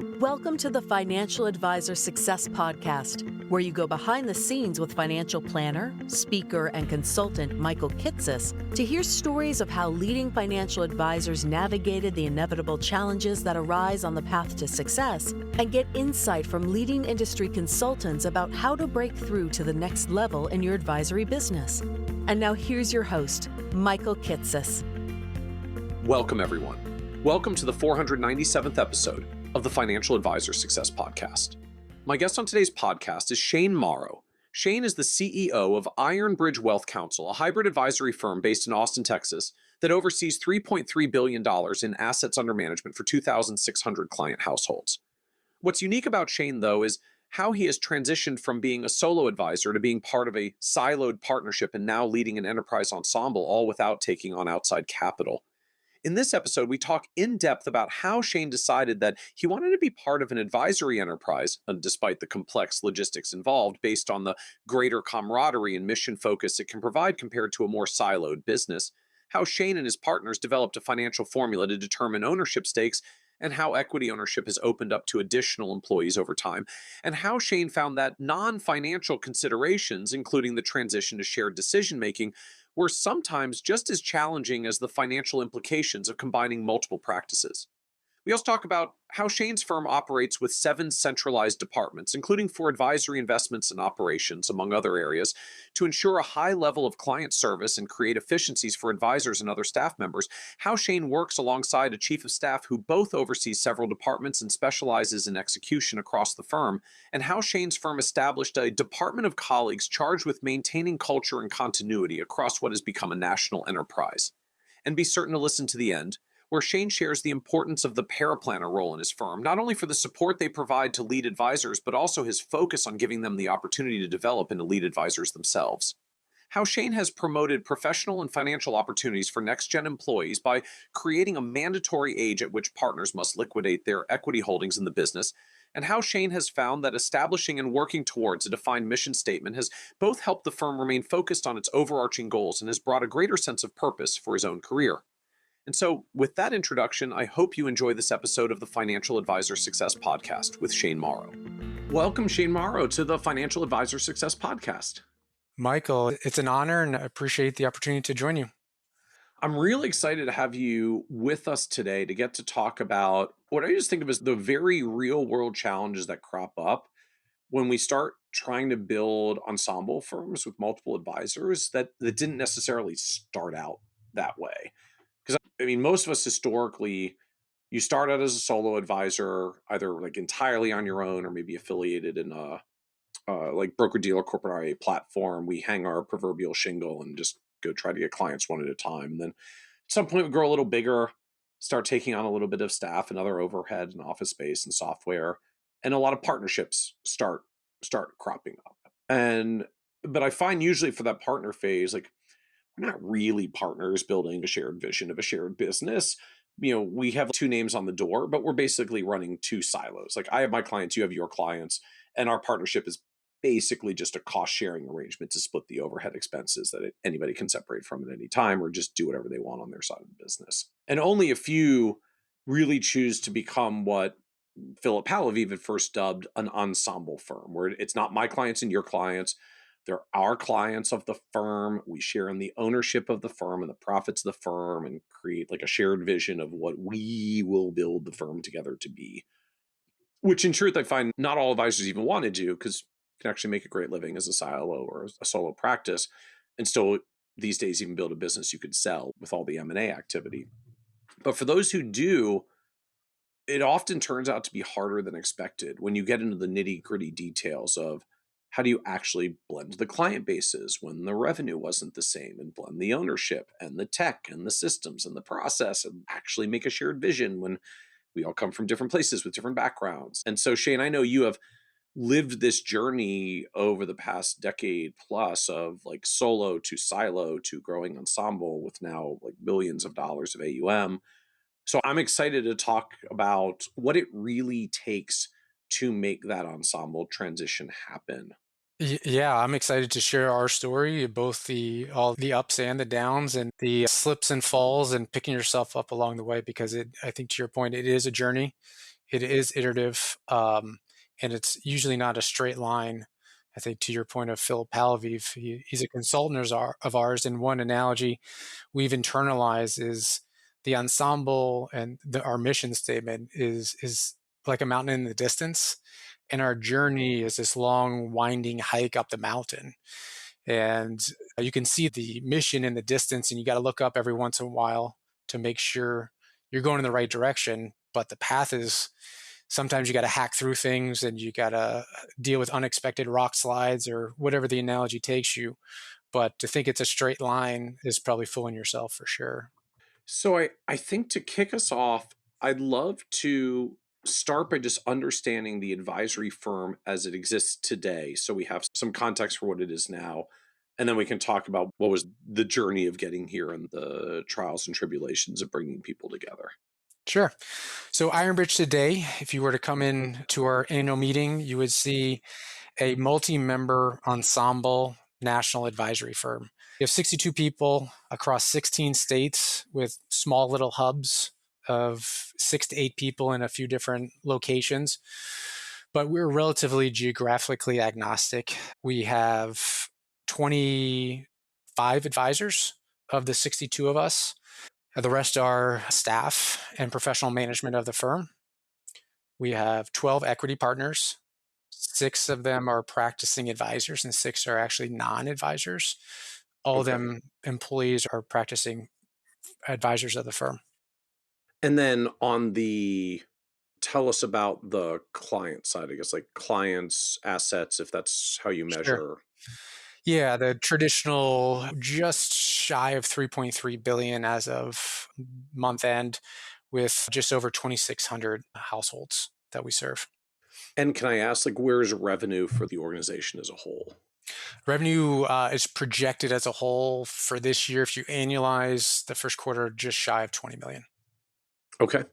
Welcome to the Financial Advisor Success Podcast, where you go behind the scenes with financial planner, speaker, and consultant Michael Kitces to hear stories of how leading financial advisors navigated the inevitable challenges that arise on the path to success and get insight from leading industry consultants about how to break through to the next level in your advisory business. And now here's your host, Michael Kitces. Welcome, everyone. Welcome to the 497th episode of the Financial Advisor Success Podcast. My guest on today's podcast is Shane Morrow. Shane is the CEO of Iron Bridge Wealth Counsel, a hybrid advisory firm based in Austin, Texas, that oversees $3.3 billion in assets under management for 2,600 client households. What's unique about Shane, though, is how he has transitioned from being a solo advisor to being part of a siloed partnership and now leading an enterprise ensemble, all without taking on outside capital. In this episode, we talk in depth about how Shane decided that he wanted to be part of an advisory enterprise, despite the complex logistics involved, based on the greater camaraderie and mission focus it can provide compared to a more siloed business, how Shane and his partners developed a financial formula to determine ownership stakes, and how equity ownership has opened up to additional employees over time, and how Shane found that non-financial considerations, including the transition to shared decision-making, were sometimes just as challenging as the financial implications of combining multiple practices. We also talk about how Shane's firm operates with 7 centralized departments, including for advisory investments and operations, among other areas, to ensure a high level of client service and create efficiencies for advisors and other staff members, how Shane works alongside a chief of staff who both oversees several departments and specializes in execution across the firm, and how Shane's firm established a department of colleagues charged with maintaining culture and continuity across what has become a national enterprise. And be certain to listen to the end, where Shane shares the importance of the paraplanner role in his firm, not only for the support they provide to lead advisors, but also his focus on giving them the opportunity to develop into lead advisors themselves. How Shane has promoted professional and financial opportunities for next-gen employees by creating a mandatory age at which partners must liquidate their equity holdings in the business, and how Shane has found that establishing and working towards a defined mission statement has both helped the firm remain focused on its overarching goals and has brought a greater sense of purpose for his own career. And so, with that introduction, I hope you enjoy this episode of the Financial Advisor Success Podcast with Shane Morrow. Welcome, Shane Morrow, to the Financial Advisor Success Podcast. Michael, it's an honor and I appreciate the opportunity to join you. I'm really excited to have you with us today to get to talk about what I just think of as the very real world challenges that crop up when we start trying to build ensemble firms with multiple advisors that didn't necessarily start out that way. Because most of us historically, you start out as a solo advisor, either like entirely on your own or maybe affiliated in a like broker-dealer corporate RIA platform. We hang our proverbial shingle and just go try to get clients one at a time. And then at some point we grow a little bigger, start taking on a little bit of staff and other overhead and office space and software. And a lot of partnerships start cropping up. But I find usually for that partner phase, like, we're not really partners building a shared vision of a shared business. We have 2 names on the door, but we're basically running 2 silos. Like, I have my clients, you have your clients, and our partnership is basically just a cost-sharing arrangement to split the overhead expenses that anybody can separate from at any time or just do whatever they want on their side of the business. And only a few really choose to become what Philip Palaviv had first dubbed an ensemble firm, where it's not my clients and your clients. They're our clients of the firm. We share in the ownership of the firm and the profits of the firm and create like a shared vision of what we will build the firm together to be, which in truth, I find not all advisors even want to do, because you can actually make a great living as a silo or a solo practice and still these days even build a business you could sell with all the M&A activity. But for those who do, it often turns out to be harder than expected when you get into the nitty-gritty details of how do you actually blend the client bases when the revenue wasn't the same, and blend the ownership and the tech and the systems and the process and actually make a shared vision when we all come from different places with different backgrounds. And so, Shane, I know you have lived this journey over the past decade plus of like solo to silo to growing ensemble with now like billions of dollars of AUM. So I'm excited to talk about what it really takes to make that ensemble transition happen. Yeah, I'm excited to share our story, both all the ups and the downs and the slips and falls and picking yourself up along the way, because I think to your point, it is a journey. It is iterative, and it's usually not a straight line. I think to your point of Philip Palaviv, he's a consultant of ours, and one analogy we've internalized is the ensemble and our mission statement is like a mountain in the distance, and our journey is this long winding hike up the mountain. And you can see the mission in the distance, and you got to look up every once in a while to make sure you're going in the right direction. But the path is sometimes you got to hack through things, and you got to deal with unexpected rock slides or whatever the analogy takes you. But to think it's a straight line is probably fooling yourself for sure. So I think to kick us off, I'd love to start by just understanding the advisory firm as it exists today. So we have some context for what it is now. And then we can talk about what was the journey of getting here and the trials and tribulations of bringing people together. Sure. So Ironbridge today, if you were to come in to our annual meeting, you would see a multi-member ensemble national advisory firm. We have 62 people across 16 states with small little hubs of 6 to 8 people in a few different locations. But we're relatively geographically agnostic. We have 25 advisors of the 62 of us. The rest are staff and professional management of the firm. We have 12 equity partners. 6 of them are practicing advisors, and 6 are actually non-advisors. All of them employees are practicing advisors of the firm. And then tell us about the client side, I guess, like clients, assets, if that's how you measure. Sure. Yeah, the traditional just shy of 3.3 billion as of month end, with just over 2,600 households that we serve. And can I ask, like, where's revenue for the organization as a whole? Revenue is projected as a whole for this year, if you annualize the first quarter, just shy of 20 million. Okay.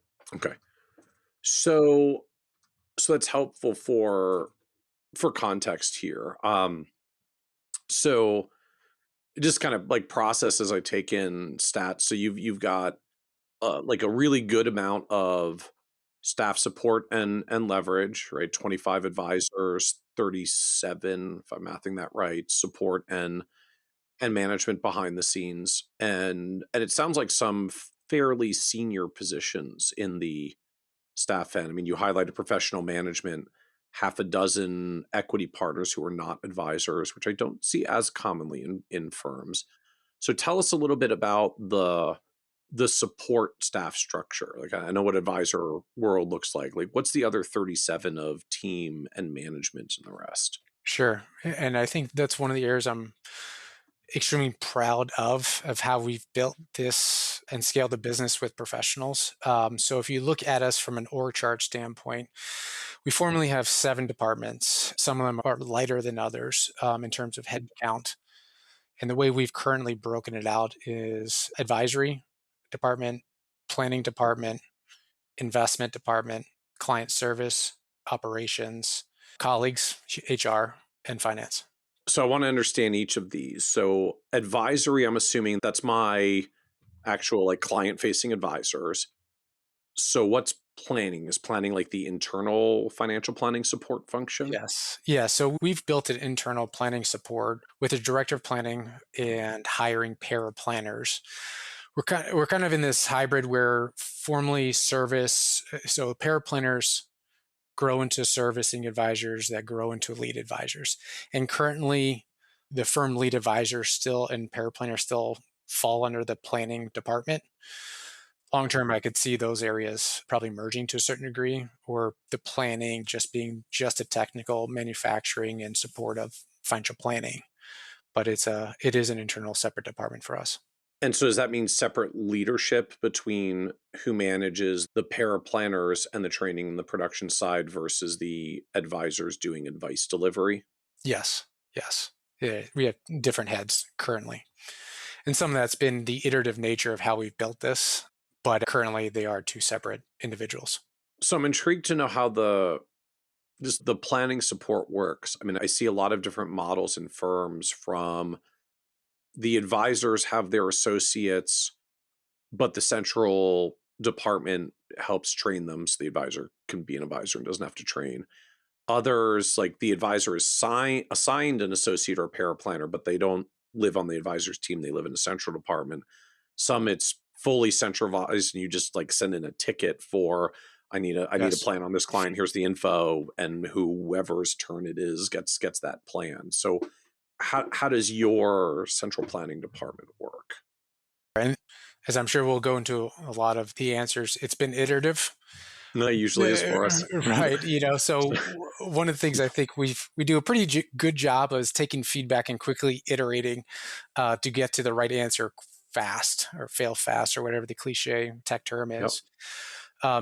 So that's helpful for context here. So just kind of like process as I take in stats. So you've got like a really good amount of staff support and leverage, right? 25 advisors, 37, if I'm mathing that right, support and management behind the scenes, and it sounds like some fairly senior positions in the staff end. I mean, you highlighted professional management, half a dozen equity partners who are not advisors, which I don't see as commonly in firms. So tell us a little bit about the support staff structure. Like, I know what advisor world looks like. Like, what's the other 37 of team and management and the rest? Sure. And I think that's one of the areas I'm extremely proud of how we've built this and scaled the business with professionals. So if you look at us from an org chart standpoint, we formally have 7 departments. Some of them are lighter than others in terms of head count. And the way we've currently broken it out is advisory department, planning department, investment department, client service, operations, colleagues, HR, and finance. So I want to understand each of these. So advisory, I'm assuming that's my actual like client facing advisors. So what's planning? Is planning like the internal financial planning support function? Yes. Yeah. So we've built an internal planning support with a director of planning and hiring paraplanners. We're kind of in this hybrid where formally service, so paraplanners grow into servicing advisors that grow into lead advisors. And currently, the firm lead advisor still and paraplanner still fall under the planning department. Long term, I could see those areas probably merging to a certain degree, or the planning just being just a technical manufacturing and support of financial planning. But it is an internal separate department for us. And so does that mean separate leadership between who manages the paraplanners and the training and the production side versus the advisors doing advice delivery? Yes. Yeah, we have different heads currently. And some of that's been the iterative nature of how we've built this, but currently they are 2 separate individuals. So I'm intrigued to know how the planning support works. I mean, I see a lot of different models in firms. From the advisors have their associates, but the central department helps train them so the advisor can be an advisor and doesn't have to train. Others, like the advisor is assigned an associate or a paraplanner, but they don't live on the advisor's team. They live in a central department. Some it's fully centralized and you just like send in a ticket for I need a Yes. plan on this client. Here's the info, and whoever's turn it is gets that plan. So how does your central planning department work? And as I'm sure we'll go into a lot of the answers, it's been iterative. No, it usually is for us. Right. So one of the things I think we do a pretty good job of is taking feedback and quickly iterating to get to the right answer fast, or fail fast, or whatever the cliche tech term Yep. is.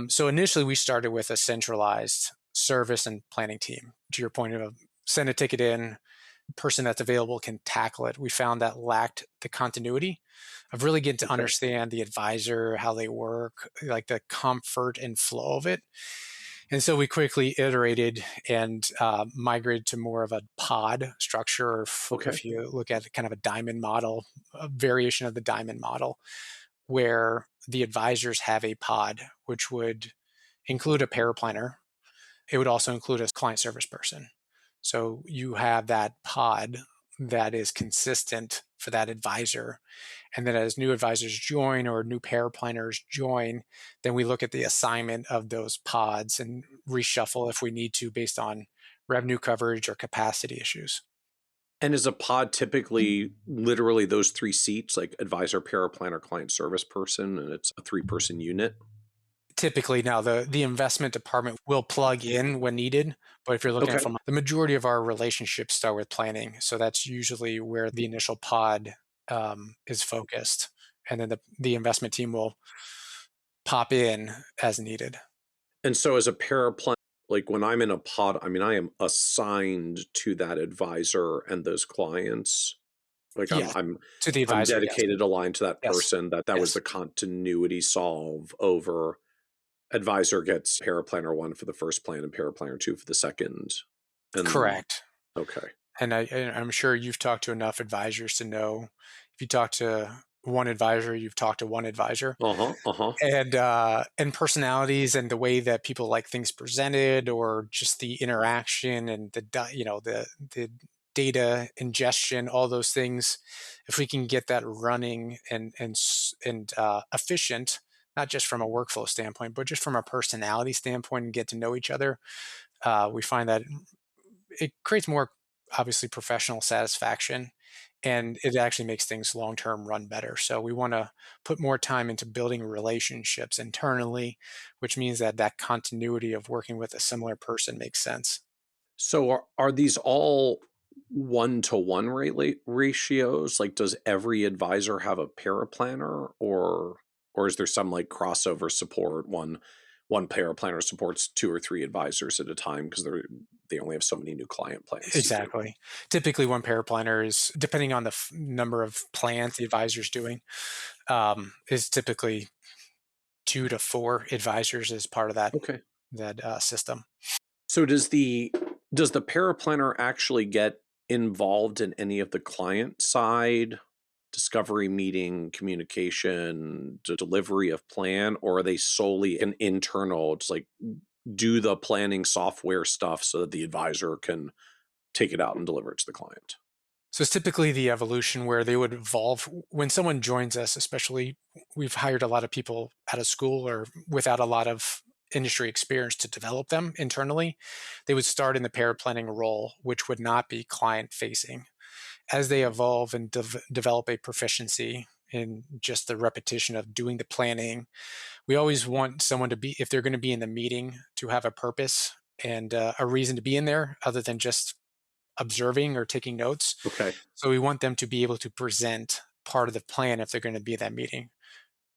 So initially we started with a centralized service and planning team. To your point of send a ticket in, person that's available can tackle it. We found that lacked the continuity of really getting to Okay. understand the advisor, how they work, like the comfort and flow of it. And so we quickly iterated and migrated to more of a pod structure. Or Okay. if you look at kind of a diamond model, a variation of the diamond model, where the advisors have a pod, which would include a paraplanner. It would also include a client service person. So you have that pod that is consistent for that advisor. And then as new advisors join or new paraplanners join, then we look at the assignment of those pods and reshuffle if we need to based on revenue coverage or capacity issues. And is a pod typically literally those three seats, like advisor, paraplanner, client service person, and it's a 3-person unit? Typically now the investment department will plug in when needed, but if you're looking at Okay. from the majority of our relationships start with planning, so that's usually where the initial pod is focused, and then the investment team will pop in as needed. And so as a paraplanner, like when I'm in a pod, I mean, I am assigned to that advisor and those clients. Like Yes, I'm to the I'm advisor. Yes, dedicated, aligned to that yes, person. That was yes, the continuity solve over advisor gets paraplanner 1 for the first plan and paraplanner 2 for the second. And correct. okay. And I'm sure you've talked to enough advisors to know if you talk to one advisor, you've talked to one advisor. Uh-huh. Uh-huh. And personalities and the way that people like things presented, or just the interaction and the data ingestion, all those things, if we can get that running and efficient, not just from a workflow standpoint but just from a personality standpoint, and get to know each other, we find that it creates more, obviously, professional satisfaction, and it actually makes things long term run better. So we want to put more time into building relationships internally, which means that that continuity of working with a similar person makes sense. So are these all 1-to-1 ratios? Like, does every advisor have a paraplanner, or is there some like crossover support? One paraplanner supports 2 or 3 advisors at a time because they only have so many new client plans to do. Exactly. Typically, one paraplanner is, depending on the number of plans the advisor's doing, is typically 2 to 4 advisors as part of Okay. that system. So does the paraplanner actually get involved in any of the client side discovery, meeting, communication, delivery of plan, or are they solely an internal, just like do the planning software stuff so that the advisor can take it out and deliver it to the client? So it's typically the evolution where they would evolve when someone joins us, especially we've hired a lot of people out of school or without a lot of industry experience to develop them internally. They would start in the paraplanning role, which would not be client facing. As they evolve and develop a proficiency in just the repetition of doing the planning, we always want someone to be, if they're going to be in the meeting, to have a purpose and a reason to be in there other than just observing or taking notes. Okay. So we want them to be able to present part of the plan if they're going to be at that meeting,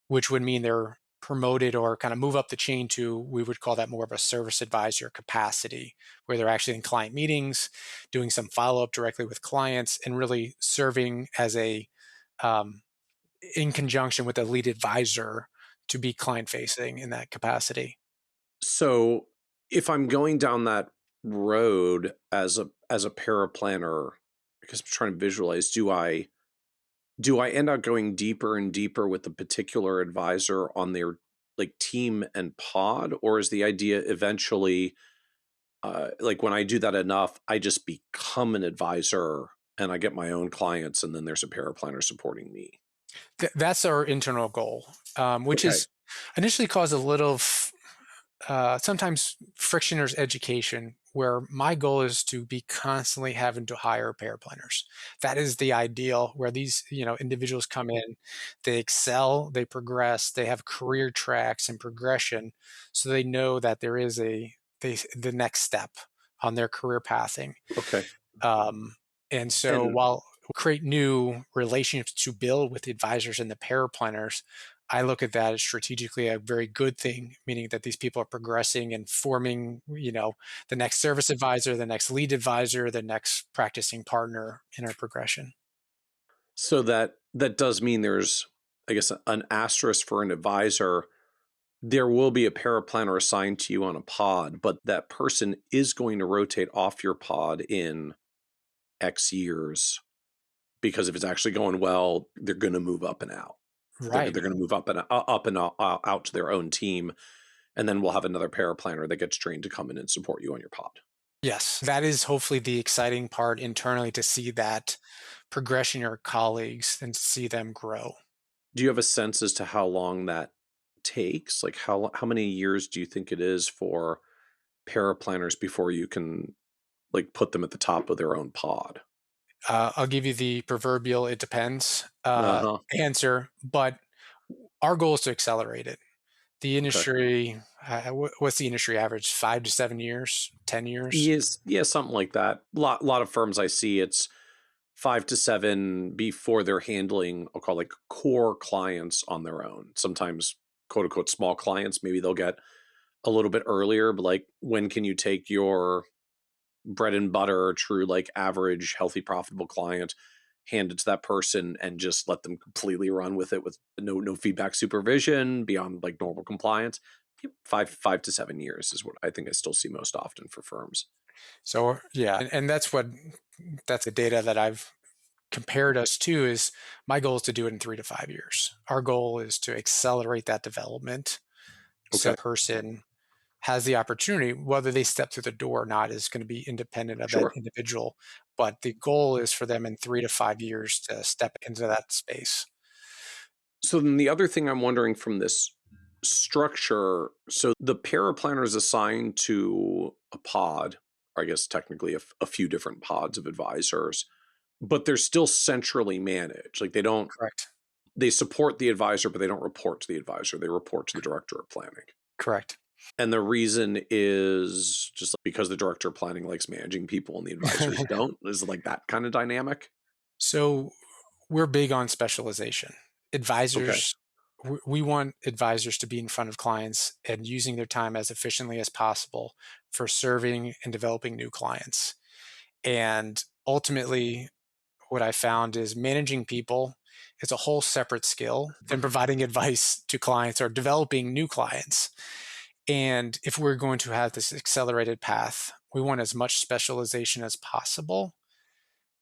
which would mean they're promoted or kind of move up the chain to, we would call that more of a service advisor capacity, where they're actually in client meetings, doing some follow up directly with clients, and really serving as um, in conjunction with the lead advisor to be client facing in that capacity. So if I'm going down that road as a paraplanner, because I'm trying to visualize, do I end up going deeper and deeper with a particular advisor on their like team and pod, or is the idea eventually like when I do that enough, I just become an advisor and I get my own clients, and then there's a paraplanner supporting me? That's our internal goal, which Okay. is initially caused a little sometimes friction or education, where my goal is to be constantly having to hire paraplanners. That is the ideal, where these individuals come in, they excel, they progress, they have career tracks and progression, so they know that there is the next step on their career pathing. Okay. Um, and so And while we create new relationships to build with the advisors and the paraplanners, I look at that as strategically a very good thing, meaning that these people are progressing and forming, the next service advisor, the next lead advisor, the next practicing partner in our progression. so that does mean there's, I guess, an asterisk for an advisor. There will be a paraplanner assigned to you on a pod, but that person is going to rotate off your pod in X years, because if it's actually going well, they're going to move up and out. They're Right. going to move up and out to their own team, and then we'll have another paraplanner that gets trained to come in and support you on your pod. Yes, that is hopefully the exciting part internally, to see that progression in your colleagues and see them grow. Do you have a sense as to how long that takes? Like how many years do you think it is for paraplanners before you can like put them at the top of their own pod? I'll give you the proverbial "it depends" Uh-huh. answer, but our goal is to accelerate it. The Okay. industry, what's the industry average? 5 to 7 years, 10 years? Yes, yeah, something like that. Lot of firms I see, it's 5 to 7 before they're handling, I'll call like core clients on their own. Sometimes quote unquote small clients, maybe they'll get a little bit earlier, but like when can you take your bread and butter, true like average, healthy, profitable client, hand it to that person and just let them completely run with it with no feedback supervision beyond like normal compliance. 5 to 7 years is what I think I still see most often for firms. So yeah, and that's the data that I've compared us to. Is my goal is to do it in 3 to 5 years. Our goal is to accelerate that development, so Okay. the person has the opportunity, whether they step through the door or not is going to be independent of that Sure. individual. But the goal is for them in 3 to 5 years to step into that space. So then the other thing I'm wondering from this structure, so the paraplanner is assigned to a pod, or I guess technically a few different pods of advisors, but they're still centrally managed. Like Correct. they support the advisor, but they don't report to the advisor. They report to the director of planning. Correct. And the reason is just because the director of planning likes managing people and the advisors don't. Is it like that kind of dynamic? So we're big on specialization. Okay. Advisors, we want advisors to be in front of clients and using their time as efficiently as possible for serving and developing new clients. And ultimately, what I found is managing people is a whole separate skill than providing advice to clients or developing new clients. And if we're going to have this accelerated path, we want as much specialization as possible.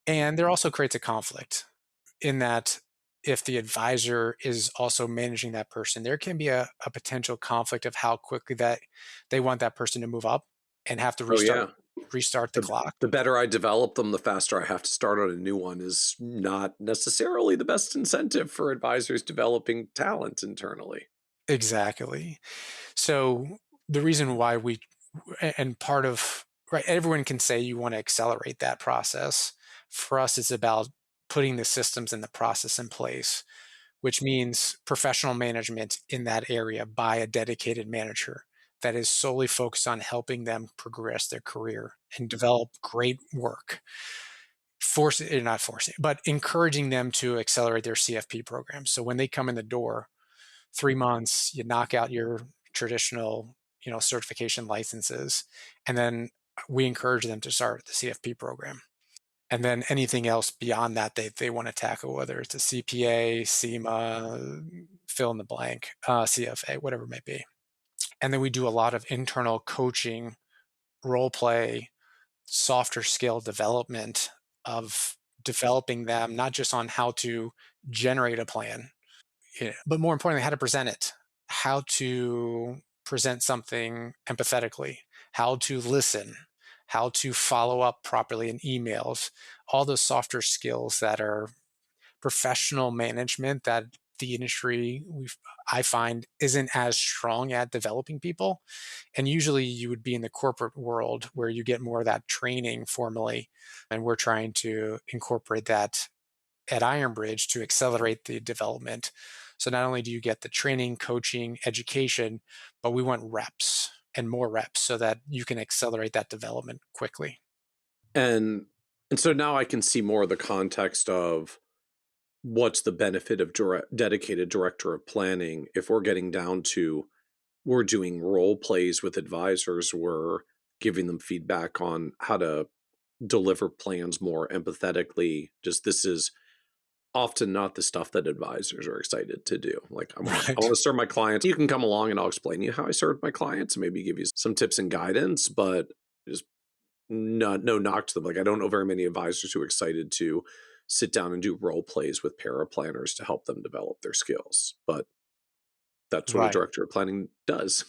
And there also creates a conflict in that if the advisor is also managing that person, there can be a potential conflict of how quickly that they want that person to move up and have to Oh restart yeah. restart the the clock. the better I develop them, the faster I have to start on a new one is not necessarily the best incentive for advisors developing talent internally. Exactly. So the reason why and part of, right, everyone can say you want to accelerate that process. For us, it's about putting the systems and the process in place, which means professional management in that area by a dedicated manager that is solely focused on helping them progress their career and develop great work. Not forcing, but encouraging them to accelerate their CFP programs. So when they come in the door, 3 months, you knock out your traditional, certification licenses, and then we encourage them to start the CFP program. And then anything else beyond that they want to tackle, whether it's a CPA, SEMA, fill in the blank, CFA, whatever it may be. And then we do a lot of internal coaching, role play, softer skill development of developing them, not just on how to generate a plan, but more importantly, how to present it, how to present something empathetically, how to listen, how to follow up properly in emails, all those softer skills that are professional management that the industry I find isn't as strong at developing people. And usually you would be in the corporate world where you get more of that training formally. And we're trying to incorporate that at Ironbridge to accelerate the development. So not only do you get the training, coaching, education, but we want reps and more reps so that you can accelerate that development quickly. And so now I can see more of the context of what's the benefit of dedicated director of planning if we're getting down to we're doing role plays with advisors, we're giving them feedback on how to deliver plans more empathetically. Just this is often not the stuff that advisors are excited to do. Like I want Right. to serve my clients. You can come along and I'll explain you how I serve my clients, maybe give you some tips and guidance, but just no knock to them. Like I don't know very many advisors who are excited to sit down and do role plays with paraplanners to help them develop their skills. But that's what a Right. director of planning does.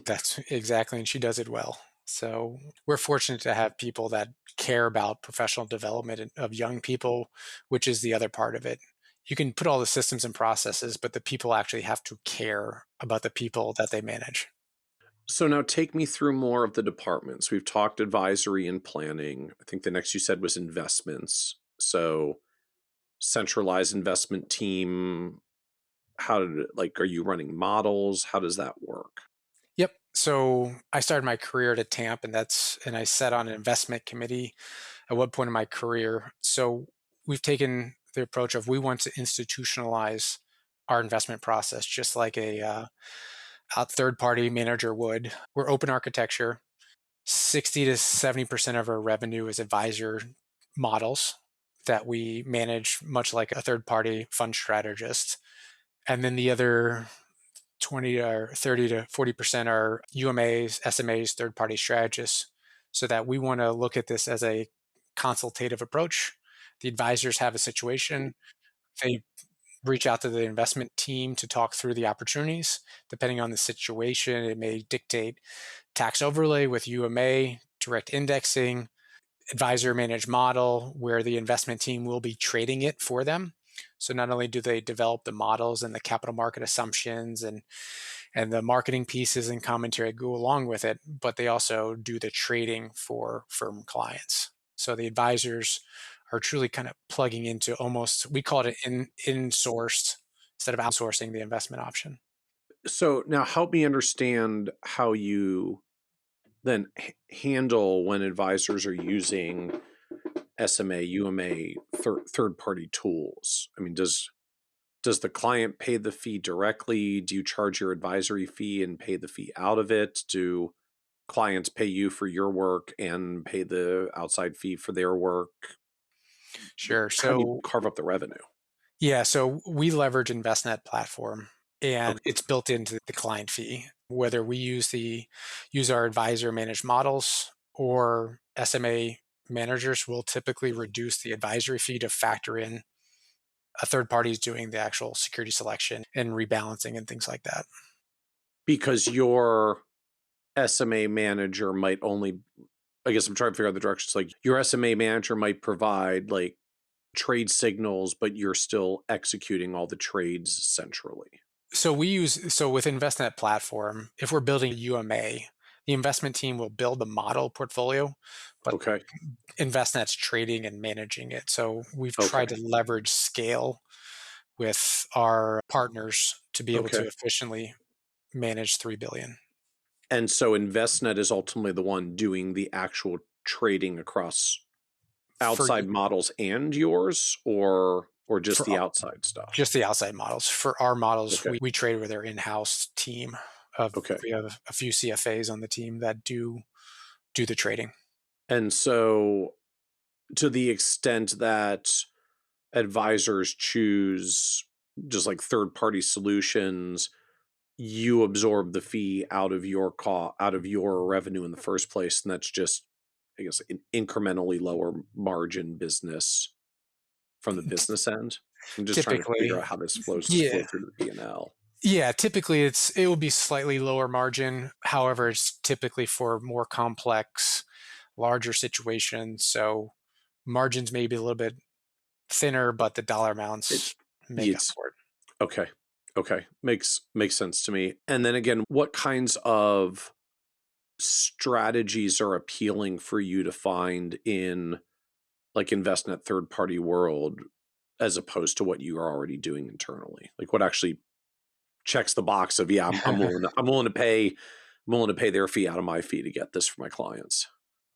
That's exactly. And she does it well. So we're fortunate to have people that care about professional development of young people, which is the other part of it. You can put all the systems and processes, but the people actually have to care about the people that they manage. So now take me through more of the departments. We've talked advisory and planning. I think the next you said was investments. So centralized investment team. How did it, like, are you running models? How does that work? Yep. So I started my career at a TAMP, and I sat on an investment committee at one point in my career. So we've taken the approach of we want to institutionalize our investment process, just like a third party manager would. We're open architecture. 60 to 70% of our revenue is advisor models that we manage, much like a third party fund strategist. And then the other 20 or 30 to 40% are UMAs, SMAs, third party strategists, so that we want to look at this as a consultative approach. The advisors have a situation, they reach out to the investment team to talk through the opportunities. Depending on the situation, it may dictate tax overlay with UMA, direct indexing, advisor managed model where the investment team will be trading it for them. So not only do they develop the models and the capital market assumptions and the marketing pieces and commentary go along with it, but they also do the trading for firm clients. So the advisors are truly kind of plugging into almost, we call it in-sourced instead of outsourcing the investment option. So now help me understand how you then handle when advisors are using SMA, UMA, third party tools. I mean, does the client pay the fee directly? Do you charge your advisory fee and pay the fee out of it? Do clients pay you for your work and pay the outside fee for their work? Sure. How do you So carve up the revenue? yeah, so we leverage InvestNet platform and Okay. it's built into the client fee. Whether we use our advisor managed models or SMA managers will typically reduce the advisory fee to factor in a third party is doing the actual security selection and rebalancing and things like that. Because your SMA manager might only, I guess I'm trying to figure out the directions. Like your SMA manager might provide like trade signals, but you're still executing all the trades centrally. So with InvestNet platform, if we're building a UMA, the investment team will build the model portfolio, but Okay. InvestNet's trading and managing it. So we've tried Okay. to leverage scale with our partners to be able to Okay. efficiently manage 3 billion. And so InvestNet is ultimately the one doing the actual trading across For outside models and yours, or just for the outside stuff. just the outside models. For our models, Okay. we trade with our in-house team of Okay. we have a few CFAs on the team that do the trading. And so to the extent that advisors choose just like third party solutions, you absorb the fee out of your revenue in the first place, and that's just, I guess, an incrementally lower margin business from the business end. I'm just trying to figure Typically, out how this flows yeah. flow through to the P&L. Yeah, typically it will be slightly lower margin. However, it's typically for more complex, larger situations. So margins may be a little bit thinner, but the dollar It, amounts make up it's for it. okay. Okay. Makes sense to me. And then again, what kinds of strategies are appealing for you to find in like InvestNet third party world as opposed to what you are already doing internally? Like what actually checks the box of, yeah, I'm willing to pay their fee out of my fee to get this for my clients.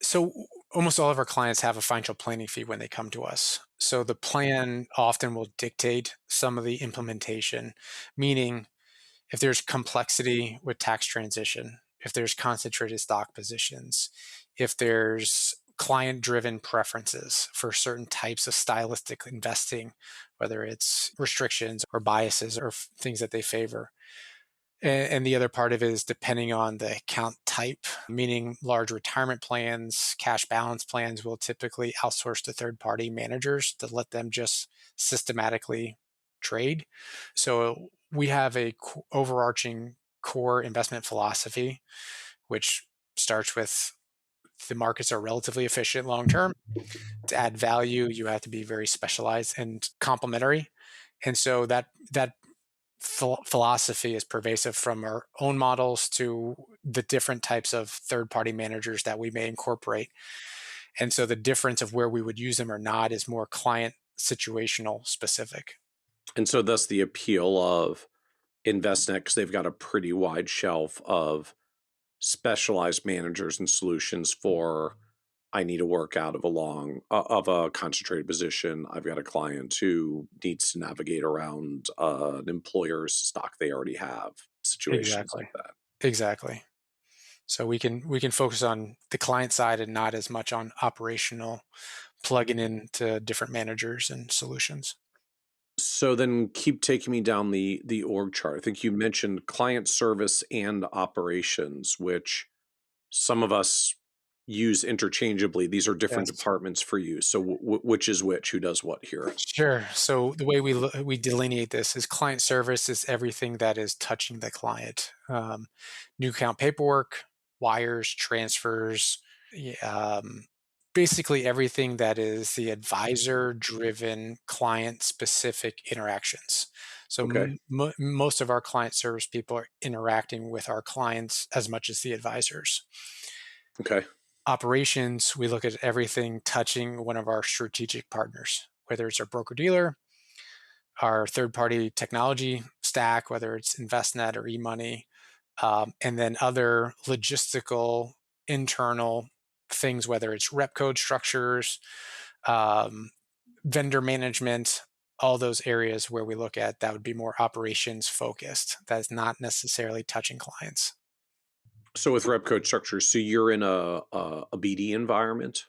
So almost all of our clients have a financial planning fee when they come to us. So the plan often will dictate some of the implementation, meaning if there's complexity with tax transition, if there's concentrated stock positions, if there's client driven preferences for certain types of stylistic investing, whether it's restrictions or biases or things that they favor. And the other part of it is depending on the account type, meaning large retirement plans, cash balance plans will typically outsource to third party managers to let them just systematically trade. So we have a overarching core investment philosophy, which starts with the markets are relatively efficient long term. To add value, you have to be very specialized and complementary. And so that philosophy is pervasive from our own models to the different types of third party managers that we may incorporate. And so the difference of where we would use them or not is more client situational specific. And so thus the appeal of InvestNet, because they've got a pretty wide shelf of specialized managers and solutions for I need to work out of a concentrated position. I've got a client who needs to navigate around an employer's stock they already have, situations Exactly. like that. Exactly. So we can focus on the client side and not as much on operational plugging into different managers and solutions. So then keep taking me down the org chart. I think you mentioned client service and operations, which some of us use interchangeably. These are different Yes. departments for you. So which is which? Who does what here? Sure. So the way we delineate this is client service is everything that is touching the client. New account paperwork, wires, transfers, basically everything that is the advisor-driven, client-specific interactions. So Okay. most of our client service people are interacting with our clients as much as the advisors. Okay. Operations, we look at everything touching one of our strategic partners, whether it's our broker dealer, our third party technology stack, whether it's InvestNet or eMoney, and then other logistical internal things, whether it's rep code structures, um, vendor management, all those areas where we look at that would be more operations focused. That's not necessarily touching clients. So with rep code structure, so you're in a BD environment.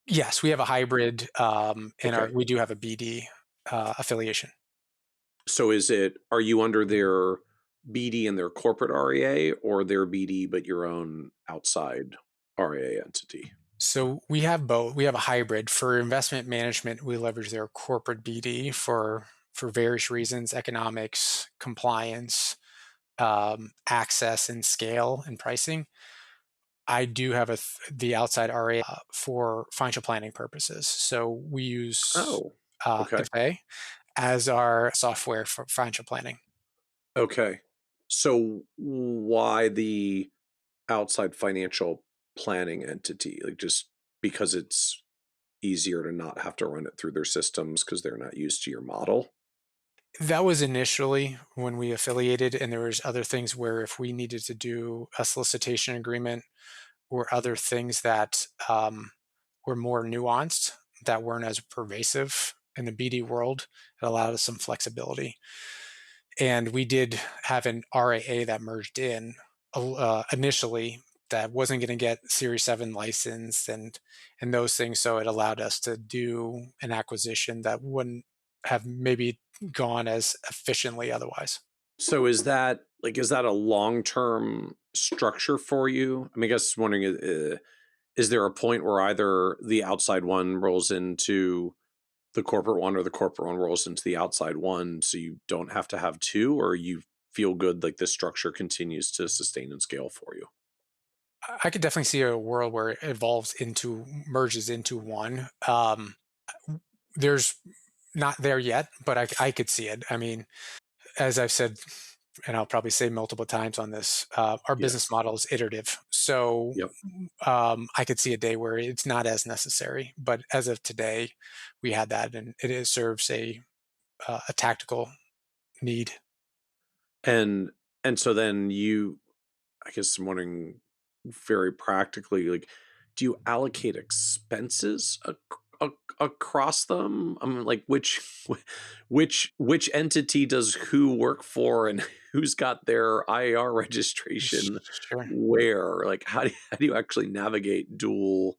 Yes, we have a hybrid, and Okay. we do have a BD affiliation. So are you under their BD and their corporate REA or their BD but your own outside REA entity? So we have both. We have a hybrid. For investment management, we leverage their corporate BD for various reasons: economics, compliance, access, and scale and pricing. I do have the outside RA for financial planning purposes. So we use Oh, okay. FA as our software for financial planning. Okay. So why the outside financial planning entity? Like just because it's easier to not have to run it through their systems because they're not used to your model? That was initially when we affiliated, and there was other things where if we needed to do a solicitation agreement or other things that were more nuanced, that weren't as pervasive in the BD world, it allowed us some flexibility. And we did have an RAA that merged in initially that wasn't going to get Series 7 licensed and those things. So it allowed us to do an acquisition that wouldn't have maybe gone as efficiently otherwise. So is that a long-term structure for you? I mean, I guess wondering, is there a point where either the outside one rolls into the corporate one or the corporate one rolls into the outside one, so you don't have to have two, or you feel good like this structure continues to sustain and scale for you? I could definitely see a world where it merges into one. There's not there yet, but I could see it. I mean, as I've said, and I'll probably say multiple times on this, our business Yes. model is iterative. So Yep. I could see a day where it's not as necessary. But as of today, we had that, and serves a tactical need. And so then I guess I'm wondering very practically, like, do you allocate expenses across them? I mean, like, which entity does who work for, and who's got their IAR registration Sure. where? Like, how do you actually navigate dual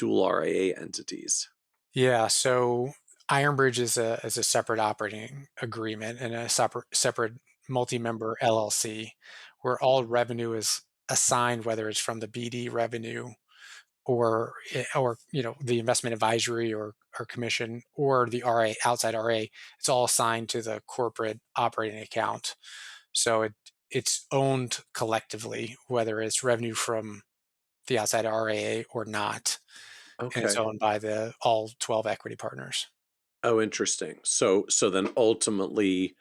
RIA entities? Yeah. So Ironbridge is a separate operating agreement and a separate multi-member LLC, where all revenue is assigned, whether it's from the BD revenue or the investment advisory or commission or the RA outside RA. It's all assigned to the corporate operating account. So it's owned collectively, whether it's revenue from the outside RAA or not, and it's Okay. owned by the all 12 equity partners. Oh, interesting. So then ultimately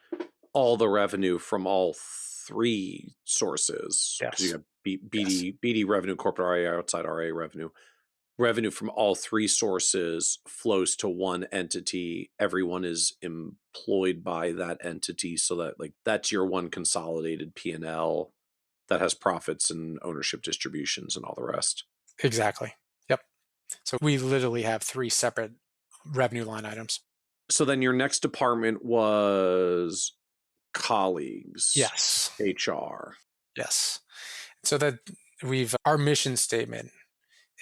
all the revenue from all three sources, because you Yes. got Yes. BD revenue, corporate RA, outside RA revenue from all three sources flows to one entity. Everyone is employed by that entity, so that like that's your one consolidated P&L that has profits and ownership distributions and all the rest. Exactly. Yep. So we literally have three separate revenue line items. So then your next department was colleagues, Yes. HR. Yes. So that our mission statement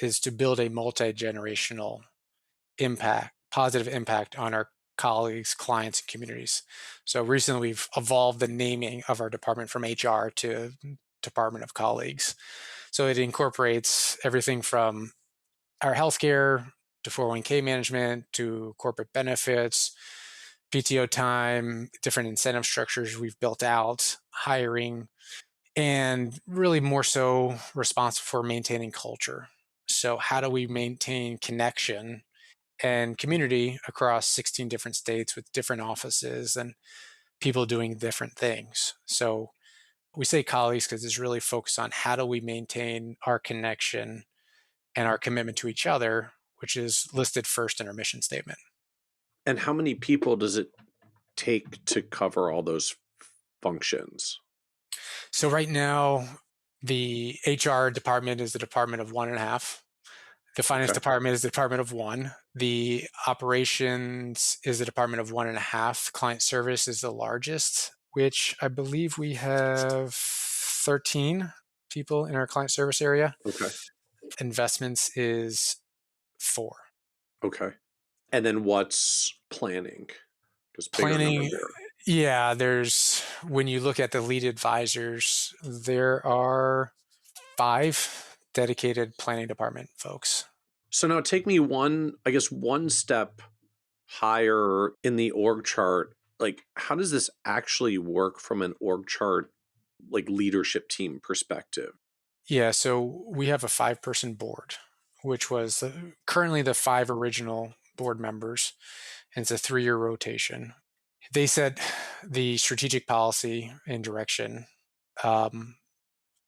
is to build a multi-generational positive impact on our colleagues, clients, and communities. So recently we've evolved the naming of our department from HR to Department of Colleagues. So it incorporates everything from our healthcare to 401k management to corporate benefits, PTO time, different incentive structures we've built out, hiring, and really more so responsible for maintaining culture. So how do we maintain connection and community across 16 different states with different offices and people doing different things? So we say colleagues because it's really focused on how do we maintain our connection and our commitment to each other, which is listed first in our mission statement. And how many people does it take to cover all those functions? So right now, the HR department is the department of 1.5. The finance Okay. department is the department of 1. The operations is the department of 1.5. Client service is the largest, which I believe we have 13 people in our client service area. Okay. Investments is 4. Okay. And then what's planning? Because bigger number Planning, there. yeah, when you look at the lead advisors, there are 5 dedicated planning department folks. So now take me one step higher in the org chart. Like, how does this actually work from an org chart, like leadership team perspective? Yeah, so we have a 5-person board, which was currently the 5 original board members, and it's a 3-year rotation. They set the strategic policy and direction. I'm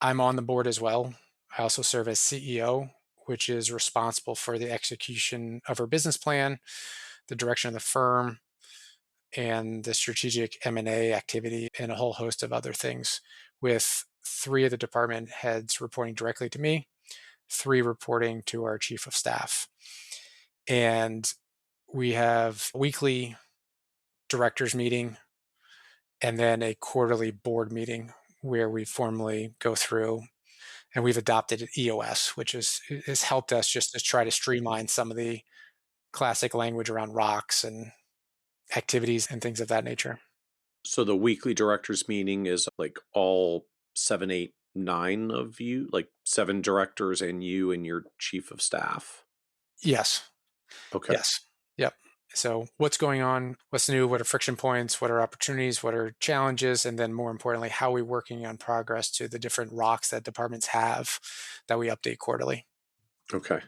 on the board as well. I also serve as CEO, which is responsible for the execution of our business plan, the direction of the firm, and the strategic M&A activity, and a whole host of other things, with 3 of the department heads reporting directly to me, 3 reporting to our chief of staff. And we have a weekly directors meeting and then a quarterly board meeting where we formally go through, and we've adopted EOS, which has helped us just to try to streamline some of the classic language around rocks and activities and things of that nature. So the weekly directors meeting is like all 7, 8, 9 of you, like 7 directors and you and your chief of staff. Yes. Okay. Yes. Yep. So what's going on? What's new? What are friction points? What are opportunities? What are challenges? And then more importantly, how are we working on progress to the different rocks that departments have that we update quarterly? Okay.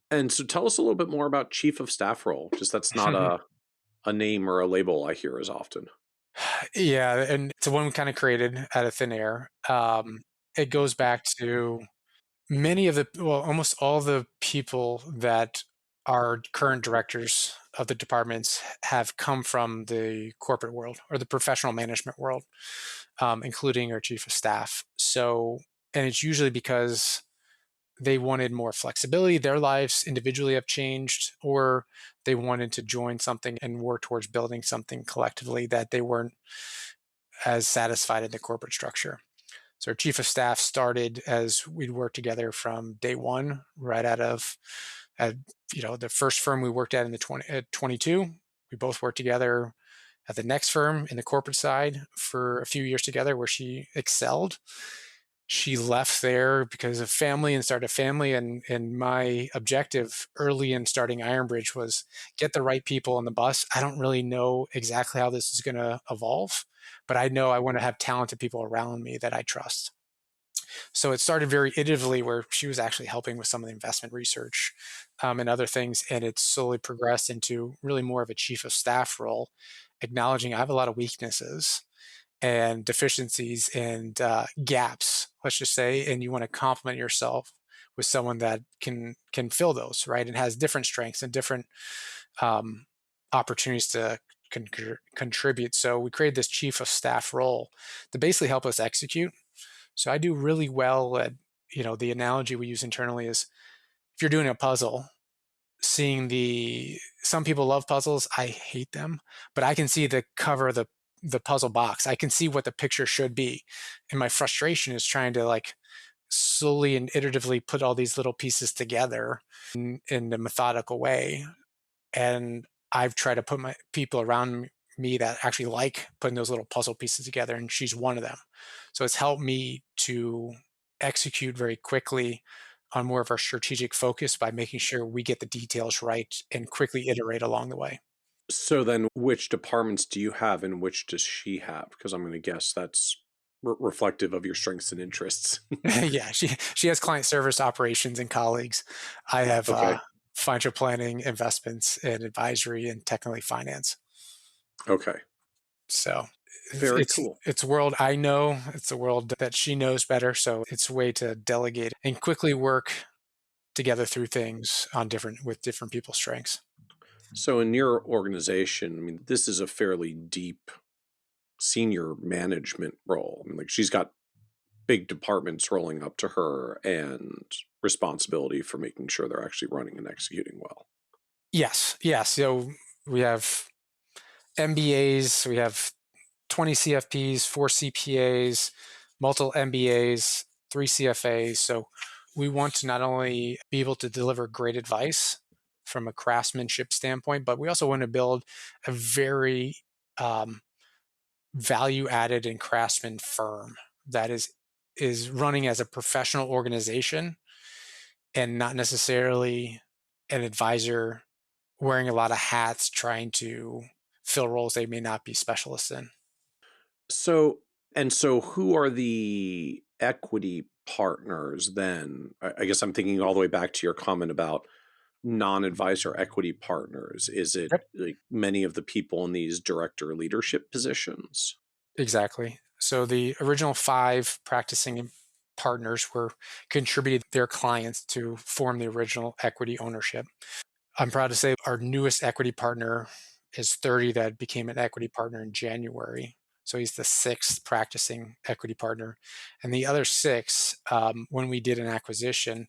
And so tell us a little bit more about chief of staff role. Just that's not a name or a label I hear as often. Yeah, and it's one we kind of created out of thin air. It goes back to almost all the people that are current directors of the departments have come from the corporate world or the professional management world, including our chief of staff. So, and it's usually because they wanted more flexibility. Their lives individually have changed, or they wanted to join something and work towards building something collectively that they weren't as satisfied in the corporate structure. So our chief of staff started as we'd worked together from day one, right out of, uh, the first firm we worked at in at 22. We both worked together at the next firm in the corporate side for a few years together, where she excelled. She left there because of family and started a family. And my objective early in starting Ironbridge was get the right people on the bus. I don't really know exactly how this is going to evolve, but I know I want to have talented people around me that I trust. So it started very iteratively, where she was actually helping with some of the investment research and other things. And it slowly progressed into really more of a chief of staff role, acknowledging I have a lot of weaknesses and deficiencies and gaps, let's just say, and you want to complement yourself with someone that can fill those, right, and has different strengths and different um, opportunities to contribute. So we created this chief of staff role to basically help us execute. So I do really well at, the analogy we use internally is if you're doing a puzzle, some people love puzzles. I hate them, but I can see the cover of the puzzle box. I can see what the picture should be. And my frustration is trying to like slowly and iteratively put all these little pieces together in a methodical way. And I've tried to put my people around me that actually like putting those little puzzle pieces together, and she's one of them. So it's helped me to execute very quickly on more of our strategic focus by making sure we get the details right and quickly iterate along the way. So then which departments do you have and which does she have? Because I'm going to guess that's reflective of your strengths and interests. Yeah, she has client service operations and colleagues. I have Okay. financial planning, investments, and advisory, and technically finance. Okay. So it's Very it's cool. it's a world I know. It's a world that she knows better. So it's a way to delegate and quickly work together through things on different people's strengths. So in your organization, I mean, this is a fairly deep senior management role. I mean, like she's got big departments rolling up to her and responsibility for making sure they're actually running and executing well. Yes. So we have MBAs. We have 20 CFPs, 4 CPAs, multiple MBAs, 3 CFAs. So we want to not only be able to deliver great advice from a craftsmanship standpoint, but we also want to build a very value added and craftsman firm that is running as a professional organization and not necessarily an advisor wearing a lot of hats trying to fill roles they may not be specialists in. So, and so who are the equity partners then? I guess I'm thinking all the way back to your comment about non-advisor equity partners. Is it Yep. like many of the people in these director leadership positions? Exactly. So the original 5 practicing partners were contributed their clients to form the original equity ownership. I'm proud to say our newest equity partner is 30 that became an equity partner in January. So he's the 6th practicing equity partner. And the other 6, when we did an acquisition,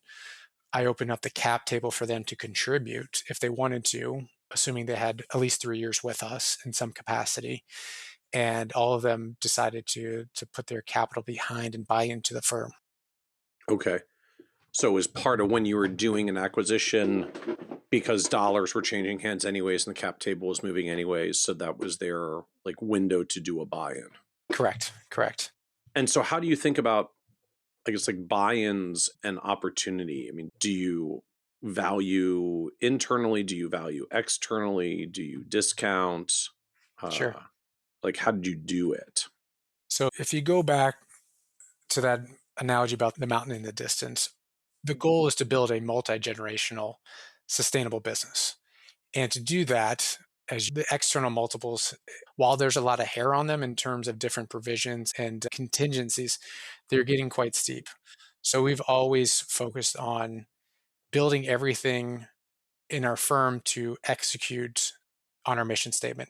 I opened up the cap table for them to contribute if they wanted to, assuming they had at least 3 years with us in some capacity. And all of them decided to put their capital behind and buy into the firm. Okay. So as part of when you were doing an acquisition, because dollars were changing hands anyways and the cap table was moving anyways, so that was their like window to do a buy-in. Correct. And so how do you think about, I guess, like buy-ins and opportunity? I mean, do you value internally? Do you value externally? Do you discount? Sure. Uh, like, how did you do it? So if you go back to that analogy about the mountain in the distance, the goal is to build a multi-generational sustainable business. And to do that, as the external multiples, while there's a lot of hair on them in terms of different provisions and contingencies, they're getting quite steep. So we've always focused on building everything in our firm to execute on our mission statement.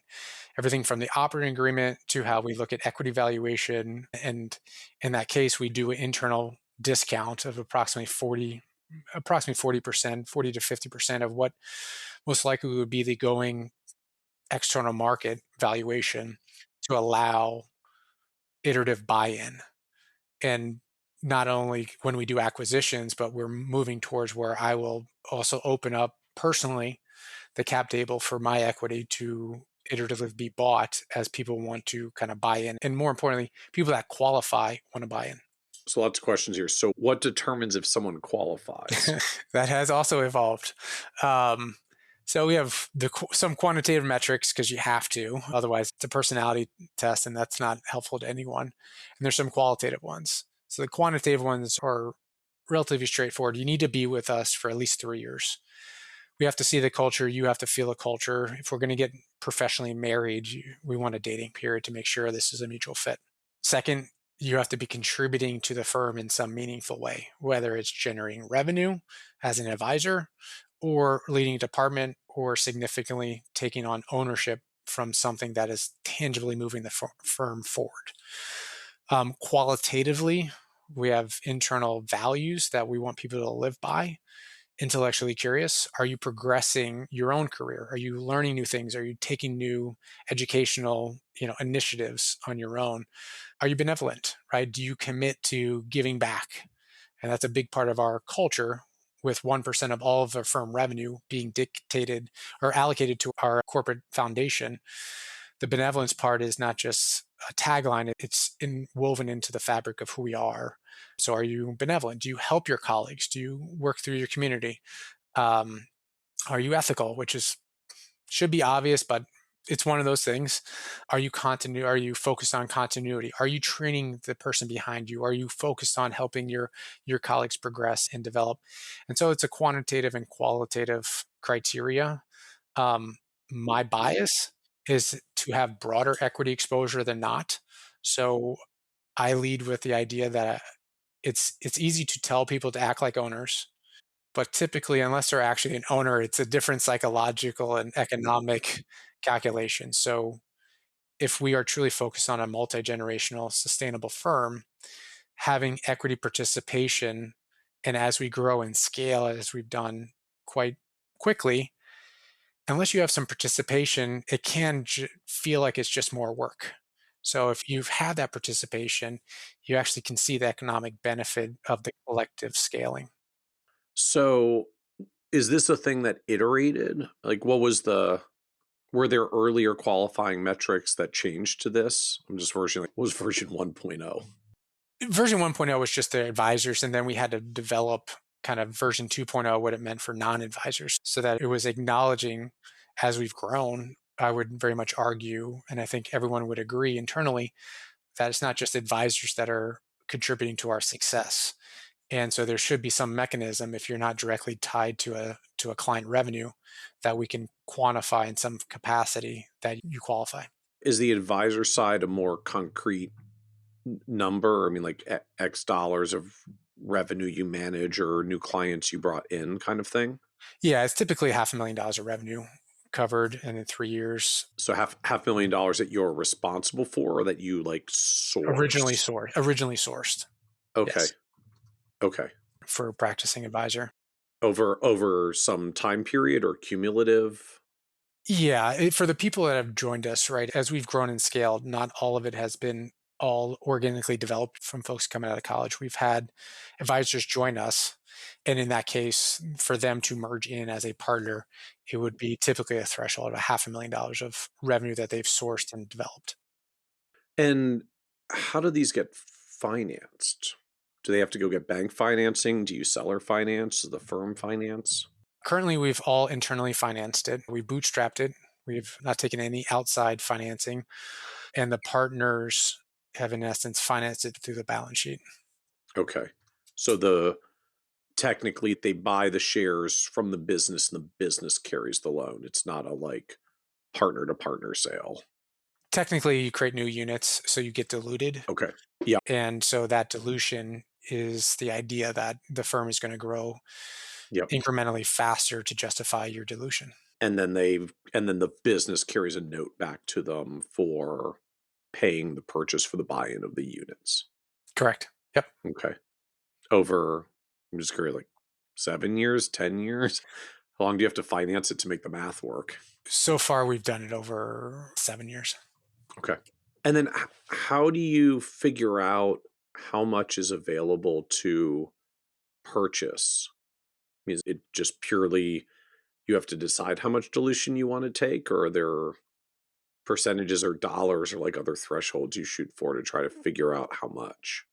Everything from the operating agreement to how we look at equity valuation. And in that case, we do an internal discount of approximately 40%, 40 to 50% of what most likely would be the going external market valuation to allow iterative buy-in. And not only when we do acquisitions, but we're moving towards where I will also open up personally the cap table for my equity to iteratively be bought as people want to kind of buy in. And more importantly, people that qualify want to buy in. So lots of questions here. So what determines if someone qualifies? That has also evolved. Um, so we have some quantitative metrics because you have to, otherwise it's a personality test and that's not helpful to anyone. And there's some qualitative ones. So the quantitative ones are relatively straightforward. You need to be with us for at least 3 years. We have to see the culture. You have to feel the culture. If we're going to get professionally married, we want a dating period to make sure this is a mutual fit. Second, you have to be contributing to the firm in some meaningful way, whether it's generating revenue as an advisor or leading a department or significantly taking on ownership from something that is tangibly moving the firm forward. Qualitatively, we have internal values that we want people to live by. Intellectually curious, are you progressing your own career? Are you learning new things? Are you taking new educational initiatives on your own? Are you benevolent, right? Do you commit to giving back? And that's a big part of our culture, with 1% of all of our firm revenue being dictated or allocated to our corporate foundation. The benevolence part is not just a tagline, it's woven into the fabric of who we are. So are you benevolent? Do you help your colleagues? Do you work through your community? Um, are you ethical, which should be obvious, but it's one of those things. Are you focused on continuity? Are you training the person behind you? Are you focused on helping your colleagues progress and develop? And so it's a quantitative and qualitative criteria. My bias is to have broader equity exposure than not. So I lead with the idea that it's easy to tell people to act like owners, but typically, unless they're actually an owner, it's a different psychological and economic calculation. So if we are truly focused on a multi-generational sustainable firm, having equity participation, and as we grow and scale, as we've done quite quickly, unless you have some participation, it can feel like it's just more work. So if you've had that participation, you actually can see the economic benefit of the collective scaling. So is this a thing that iterated? Like, were there earlier qualifying metrics that changed to this? I'm just what was version 1.0? Version 1.0 was just the advisors, and then we had to develop kind of version 2.0, what it meant for non-advisors, so that it was acknowledging as we've grown. I would very much argue, and I think everyone would agree internally, that it's not just advisors that are contributing to our success. And so there should be some mechanism, if you're not directly tied to a client revenue, that we can quantify in some capacity that you qualify. Is the advisor side a more concrete number? I mean, like X dollars of revenue you manage or new clients you brought in kind of thing? Yeah, it's typically $500,000 of revenue covered and in 3 years. So half million dollars that you're responsible for or that you like source? Originally sourced. Okay. Yes, Okay. for a practicing advisor. Over some time period or cumulative? Yeah, for the people that have joined us, right, as we've grown and scaled, not all of it has been all organically developed from folks coming out of college. We've had advisors join us, and in that case, for them to merge in as a partner, it would be typically a threshold of $500,000 of revenue that they've sourced and developed. And how do these get financed? Do they have to go get bank financing? Do you seller finance? Does the firm finance? Currently, we've all internally financed it. We bootstrapped it. We've not taken any outside financing, and the partners have, in essence, financed it through the balance sheet. Okay. So technically they buy the shares from the business and the business carries the loan. It's not a like partner to partner sale. Technically, you create new units, so you get diluted. Okay. Yeah. And so that dilution is the idea that the firm is going to grow Yep. incrementally faster to justify your dilution. And then the business carries a note back to them for paying the purchase for the buy-in of the units. Correct. Yep. Okay. Over, I'm just curious, like 7 years, 10 years? How long do you have to finance it to make the math work? So far, we've done it over 7 years. Okay. And then how do you figure out how much is available to purchase? I mean, is it just purely you have to decide how much dilution you want to take, or are there percentages or dollars or like other thresholds you shoot for to try to figure out how much?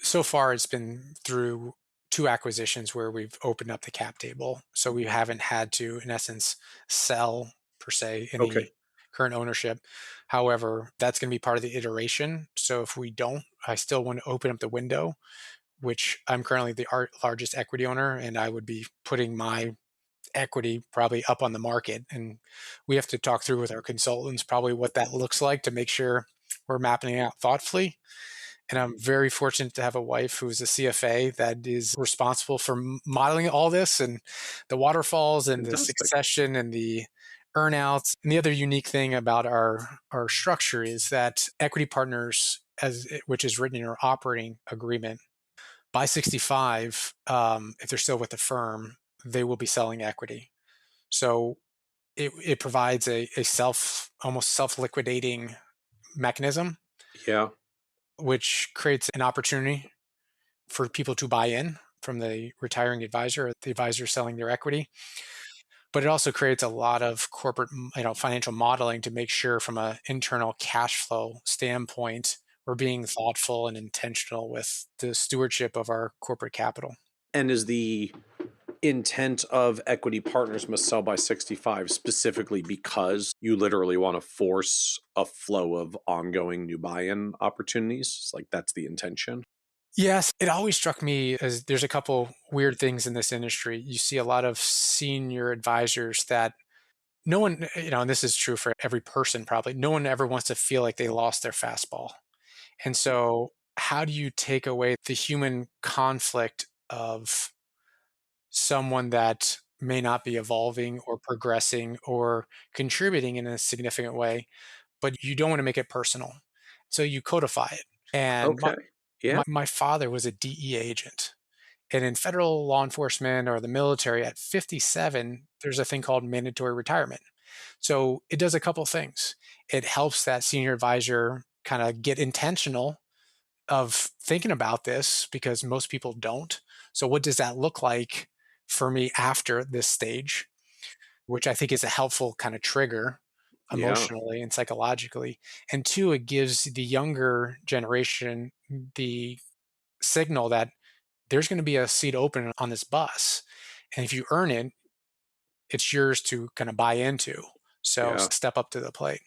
So far, it's been through 2 acquisitions where we've opened up the cap table. So we haven't had to, in essence, sell per se Okay. any current ownership. However, that's going to be part of the iteration. So if we don't, I still want to open up the window, which I'm currently the largest equity owner, and I would be putting my equity probably up on the market. And we have to talk through with our consultants probably what that looks like to make sure we're mapping it out thoughtfully. And I'm very fortunate to have a wife who's a CFA that is responsible for modeling all this and the waterfalls and the Fantastic. succession and the earnouts. And the other unique thing about our structure is that equity partners, which is written in our operating agreement, by 65, if they're still with the firm, they will be selling equity. So it provides a almost self-liquidating mechanism, Yeah. which creates an opportunity for people to buy in from the retiring advisor or the advisor selling their equity. But it also creates a lot of corporate, financial modeling to make sure from an internal cash flow standpoint, we're being thoughtful and intentional with the stewardship of our corporate capital. And is the intent of equity partners must sell by 65 specifically because you literally want to force a flow of ongoing new buy-in opportunities? It's like that's the intention. Yes, it always struck me as there's a couple weird things in this industry. You see a lot of senior advisors that no one, and this is true for every person probably, no one ever wants to feel like they lost their fastball. And so, how do you take away the human conflict of someone that may not be evolving or progressing or contributing in a significant way, but you don't want to make it personal? So, you codify it. And Okay. Yeah. my father was a DEA agent. And in federal law enforcement or the military at 57, there's a thing called mandatory retirement. So it does a couple things. It helps that senior advisor kind of get intentional of thinking about this because most people don't. So what does that look like for me after this stage, which I think is a helpful kind of trigger Yeah. emotionally and psychologically. And two, it gives the younger generation the signal that there's going to be a seat open on this bus. And if you earn it, it's yours to kind of buy into. So Yeah. step up to the plate.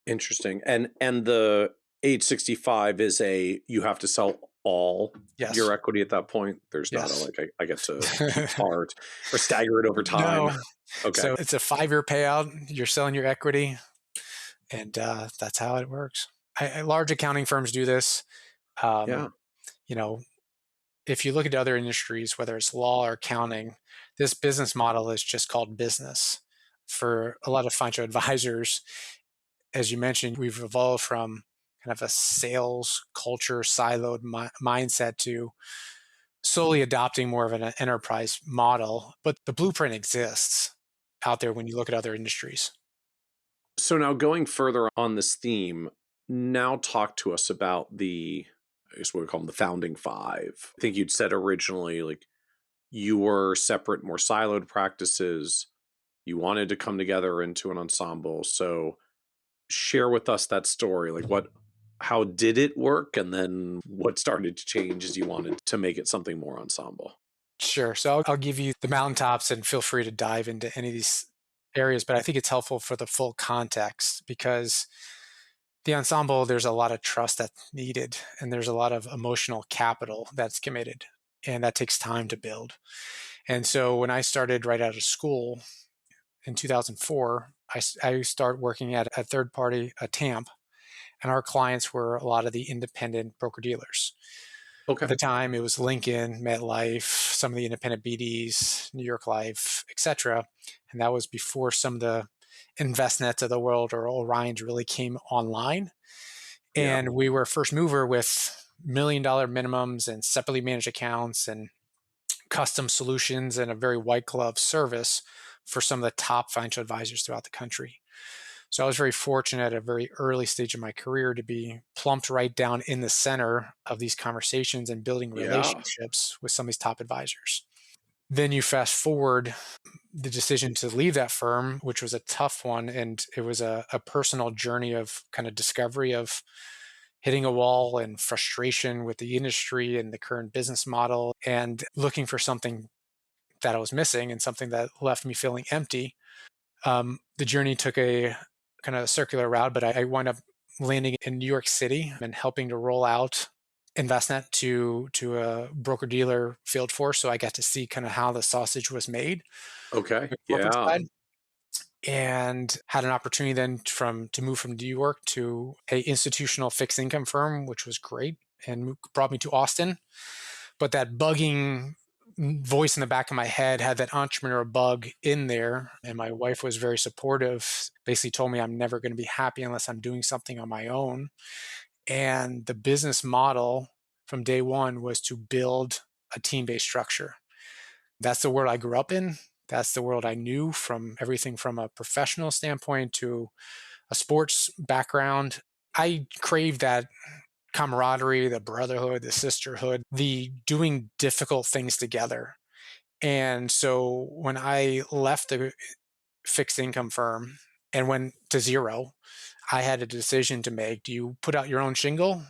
Interesting. And the age 65 is you have to sell all Yes. your equity at that point. There's not Yes. I get to keep part or stagger it over time. No. Okay. So it's a 5-year payout. You're selling your equity, and that's how it works. Large accounting firms do this. Yeah. You know, if you look at other industries, whether it's law or accounting, this business model is just called business. For a lot of financial advisors, as you mentioned, we've evolved from kind of a sales culture siloed mindset to slowly adopting more of an enterprise model. But the blueprint exists out there when you look at other industries. So now going further on this theme, now talk to us about I guess what we call them, the founding five. I think you'd said originally, like you were separate, more siloed practices. You wanted to come together into an ensemble. So share with us that story. Like how did it work? And then what started to change as you wanted to make it something more ensemble? Sure. So I'll give you the mountaintops and feel free to dive into any of these areas, but I think it's helpful for the full context because the ensemble, there's a lot of trust that's needed and there's a lot of emotional capital that's committed, and that takes time to build. And so when I started right out of school in 2004, I started working at a third party, a TAMP, and our clients were a lot of the independent broker dealers. At Okay. the time, it was Lincoln, MetLife, some of the independent BDs, New York Life, etc. And that was before some of the InvestNets of the world or Orions really came online. Yeah. And we were first mover with $1 million minimums and separately managed accounts and custom solutions and a very white glove service for some of the top financial advisors throughout the country. So I was very fortunate at a very early stage of my career to be plumped right down in the center of these conversations and building Yeah. relationships with some of these top advisors. Then you fast forward the decision to leave that firm, which was a tough one. And it was a personal journey of kind of discovery of hitting a wall and frustration with the industry and the current business model and looking for something that I was missing and something that left me feeling empty. The journey took a kind of circular route, but I wound up landing in New York City and helping to roll out InvestNet to a broker dealer field force. So I got to see kind of how the sausage was made, Okay. the corporate Yeah. side, and had an opportunity then to move from New York to a institutional fixed income firm, which was great and brought me to Austin. But that bugging voice in the back of my head had that entrepreneur bug in there. And my wife was very supportive, basically told me I'm never going to be happy unless I'm doing something on my own. And the business model from day one was to build a team based structure. That's the world I grew up in. That's the world I knew from everything from a professional standpoint to a sports background. I craved that camaraderie, the brotherhood, the sisterhood, the doing difficult things together. And so when I left the fixed income firm and went to zero, I had a decision to make. Do you put out your own shingle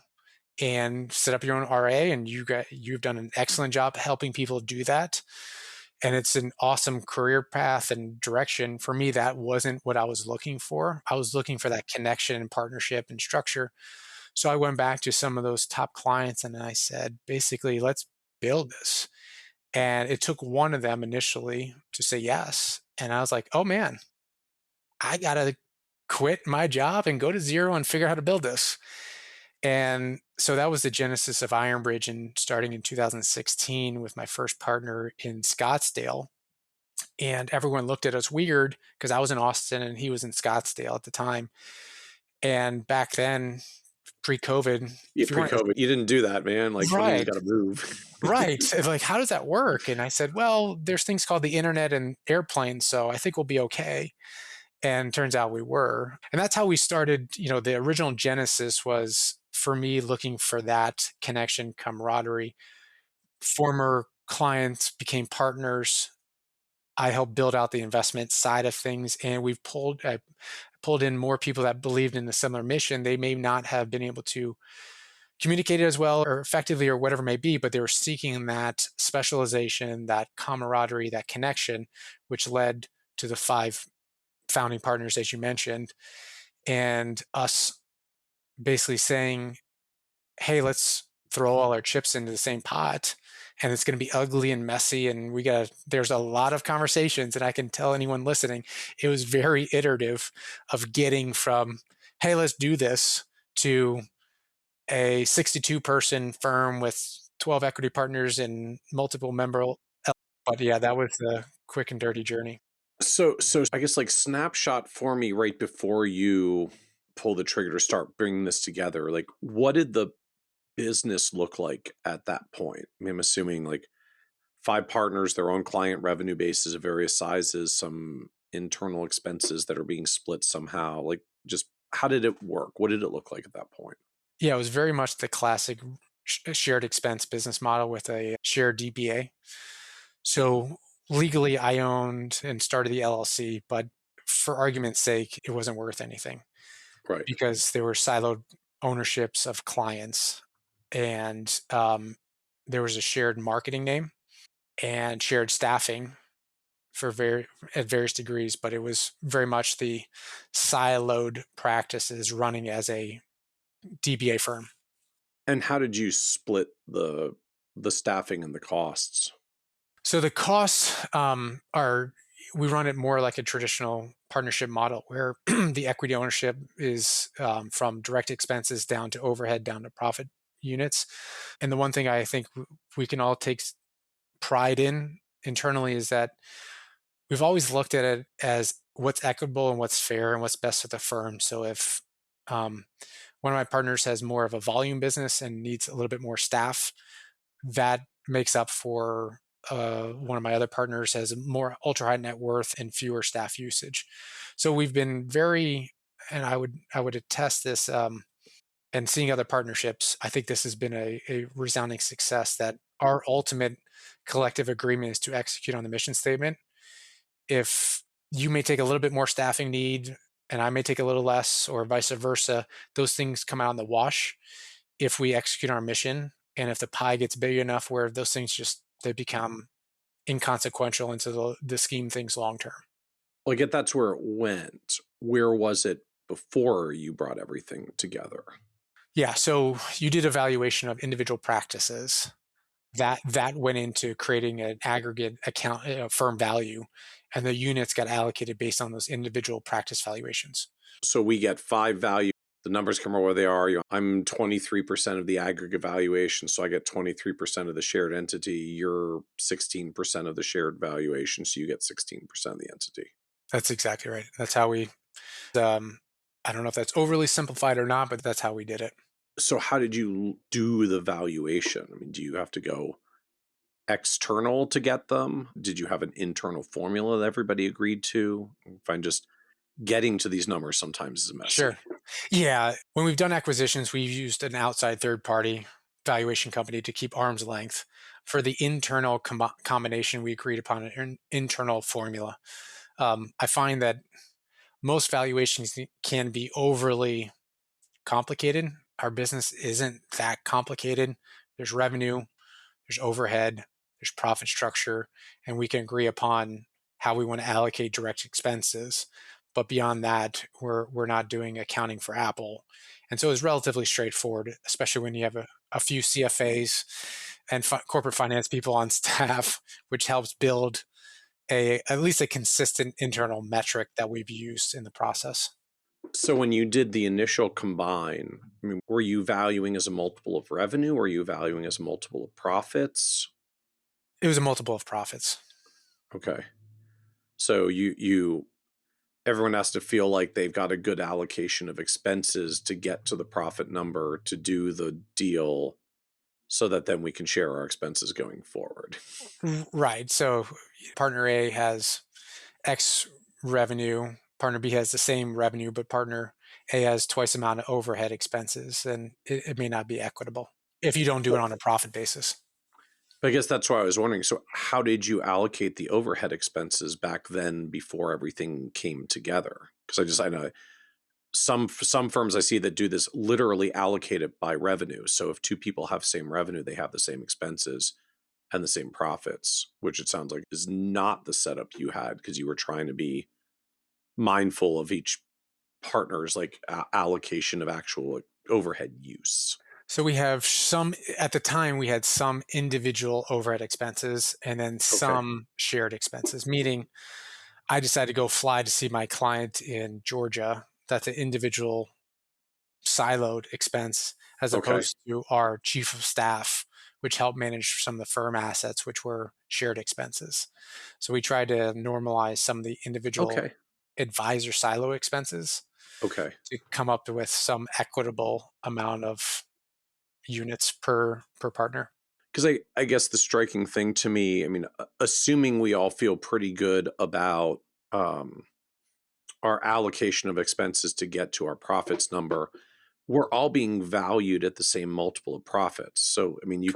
and set up your own RA? And you've done an excellent job helping people do that. And it's an awesome career path and direction. For me, that wasn't what I was looking for. I was looking for that connection and partnership and structure. So I went back to some of those top clients and I said, basically, let's build this. And it took one of them initially to say yes. And I was like, oh man, I got to quit my job and go to zero and figure out how to build this. And so that was the genesis of Ironbridge and starting in 2016 with my first partner in Scottsdale. And everyone looked at us weird because I was in Austin and he was in Scottsdale at the time. And back then, pre-COVID, Yeah. if you want Pre-COVID, you didn't do that, man. Like something's right, got to move. right. Like, how does that work? And I said, well, there's things called the internet and airplanes, so I think we'll be okay. And turns out we were. And that's how we started. The original genesis was for me looking for that connection, camaraderie. Former clients became partners. I helped build out the investment side of things, and I pulled in more people that believed in a similar mission. They may not have been able to communicate it as well or effectively or whatever it may be, but they were seeking that specialization, that camaraderie, that connection, which led to the 5 founding partners, as you mentioned, and us basically saying, hey, let's throw all our chips into the same pot. And it's going to be ugly and messy. And there's a lot of conversations. And I can tell anyone listening, it was very iterative of getting from, hey, let's do this to a 62 person firm with 12 equity partners and multiple member. But yeah, that was the quick and dirty journey. So I guess like snapshot for me right before you pull the trigger to start bringing this together. Like, what did the business look like at that point? I mean, I'm assuming like 5 partners, their own client revenue bases of various sizes, some internal expenses that are being split somehow. Like, just how did it work? What did it look like at that point? Yeah, it was very much the classic shared expense business model with a shared DBA. So legally, I owned and started the LLC, but for argument's sake, it wasn't worth anything Right. because there were siloed ownerships of clients, and there was a shared marketing name. and shared staffing at various degrees, but it was very much the siloed practices running as a DBA firm. And how did you split the staffing and the costs? So the costs are, we run it more like a traditional partnership model where the equity ownership is from direct expenses down to overhead, down to profit units. And the one thing I think we can all take pride in internally is that we've always looked at it as what's equitable and what's fair and what's best for the firm. So if one of my partners has more of a volume business and needs a little bit more staff, that makes up for one of my other partners has more ultra high net worth and fewer staff usage. So we've been very, and I would attest this, and seeing other partnerships, I think this has been a resounding success that our ultimate collective agreement is to execute on the mission statement. If you may take a little bit more staffing need and I may take a little less, or vice versa, those things come out in the wash if we execute our mission. And if the pie gets big enough where those things just, they become inconsequential into the scheme of things long term. Well, I get that's where it went. Where was it before you brought everything together? Yeah. So you did evaluation of individual practices. That went into creating an aggregate account firm value, and the units got allocated based on those individual practice valuations. So we get 5 value. The numbers come out where they are. I'm 23% of the aggregate valuation, so I get 23% of the shared entity. You're 16% of the shared valuation, so you get 16% of the entity. That's exactly right. That's how we. I don't know if that's overly simplified or not, but that's how we did it. So how did you do the valuation? I mean, do you have to go external to get them? Did you have an internal formula that everybody agreed to? I find just getting to these numbers sometimes is messy. Sure. Yeah. When we've done acquisitions, we've used an outside third party valuation company to keep arm's length. For the internal combination, we agreed upon an internal formula. I find that most valuations can be overly complicated. Our business isn't that complicated. There's revenue, there's overhead, there's profit structure, and we can agree upon how we want to allocate direct expenses. But beyond that, we're not doing accounting for Apple. And so it's relatively straightforward, especially when you have a few CFAs and corporate finance people on staff, which helps build at least a consistent internal metric that we've used in the process. So when you did the initial combine, I mean, were you valuing as a multiple of revenue? Were you valuing as a multiple of profits? It was a multiple of profits. Okay. So everyone has to feel like they've got a good allocation of expenses to get to the profit number to do the deal so that then we can share our expenses going forward. Right. So partner A has X revenue, partner B has the same revenue, but partner A has twice the amount of overhead expenses, and it may not be equitable if you don't do it on a profit basis. But I guess that's why I was wondering. So how did you allocate the overhead expenses back then before everything came together? Because I know some firms I see that do this literally allocate it by revenue. So if 2 people have same revenue, they have the same expenses and the same profits, which it sounds like is not the setup you had because you were trying to be mindful of each partner's allocation of actual overhead use. So we have at the time we had some individual overhead expenses and then some shared expenses, meaning I decided to go fly to see my client in Georgia. That's an individual siloed expense as opposed to our chief of staff, which helped manage some of the firm assets, which were shared expenses. So we tried to normalize some of the individual advisor silo expenses to come up with some equitable amount of units per partner. Because I guess the striking thing to me, I mean, assuming we all feel pretty good about our allocation of expenses to get to our profits number, we're all being valued at the same multiple of profits. So, I mean, you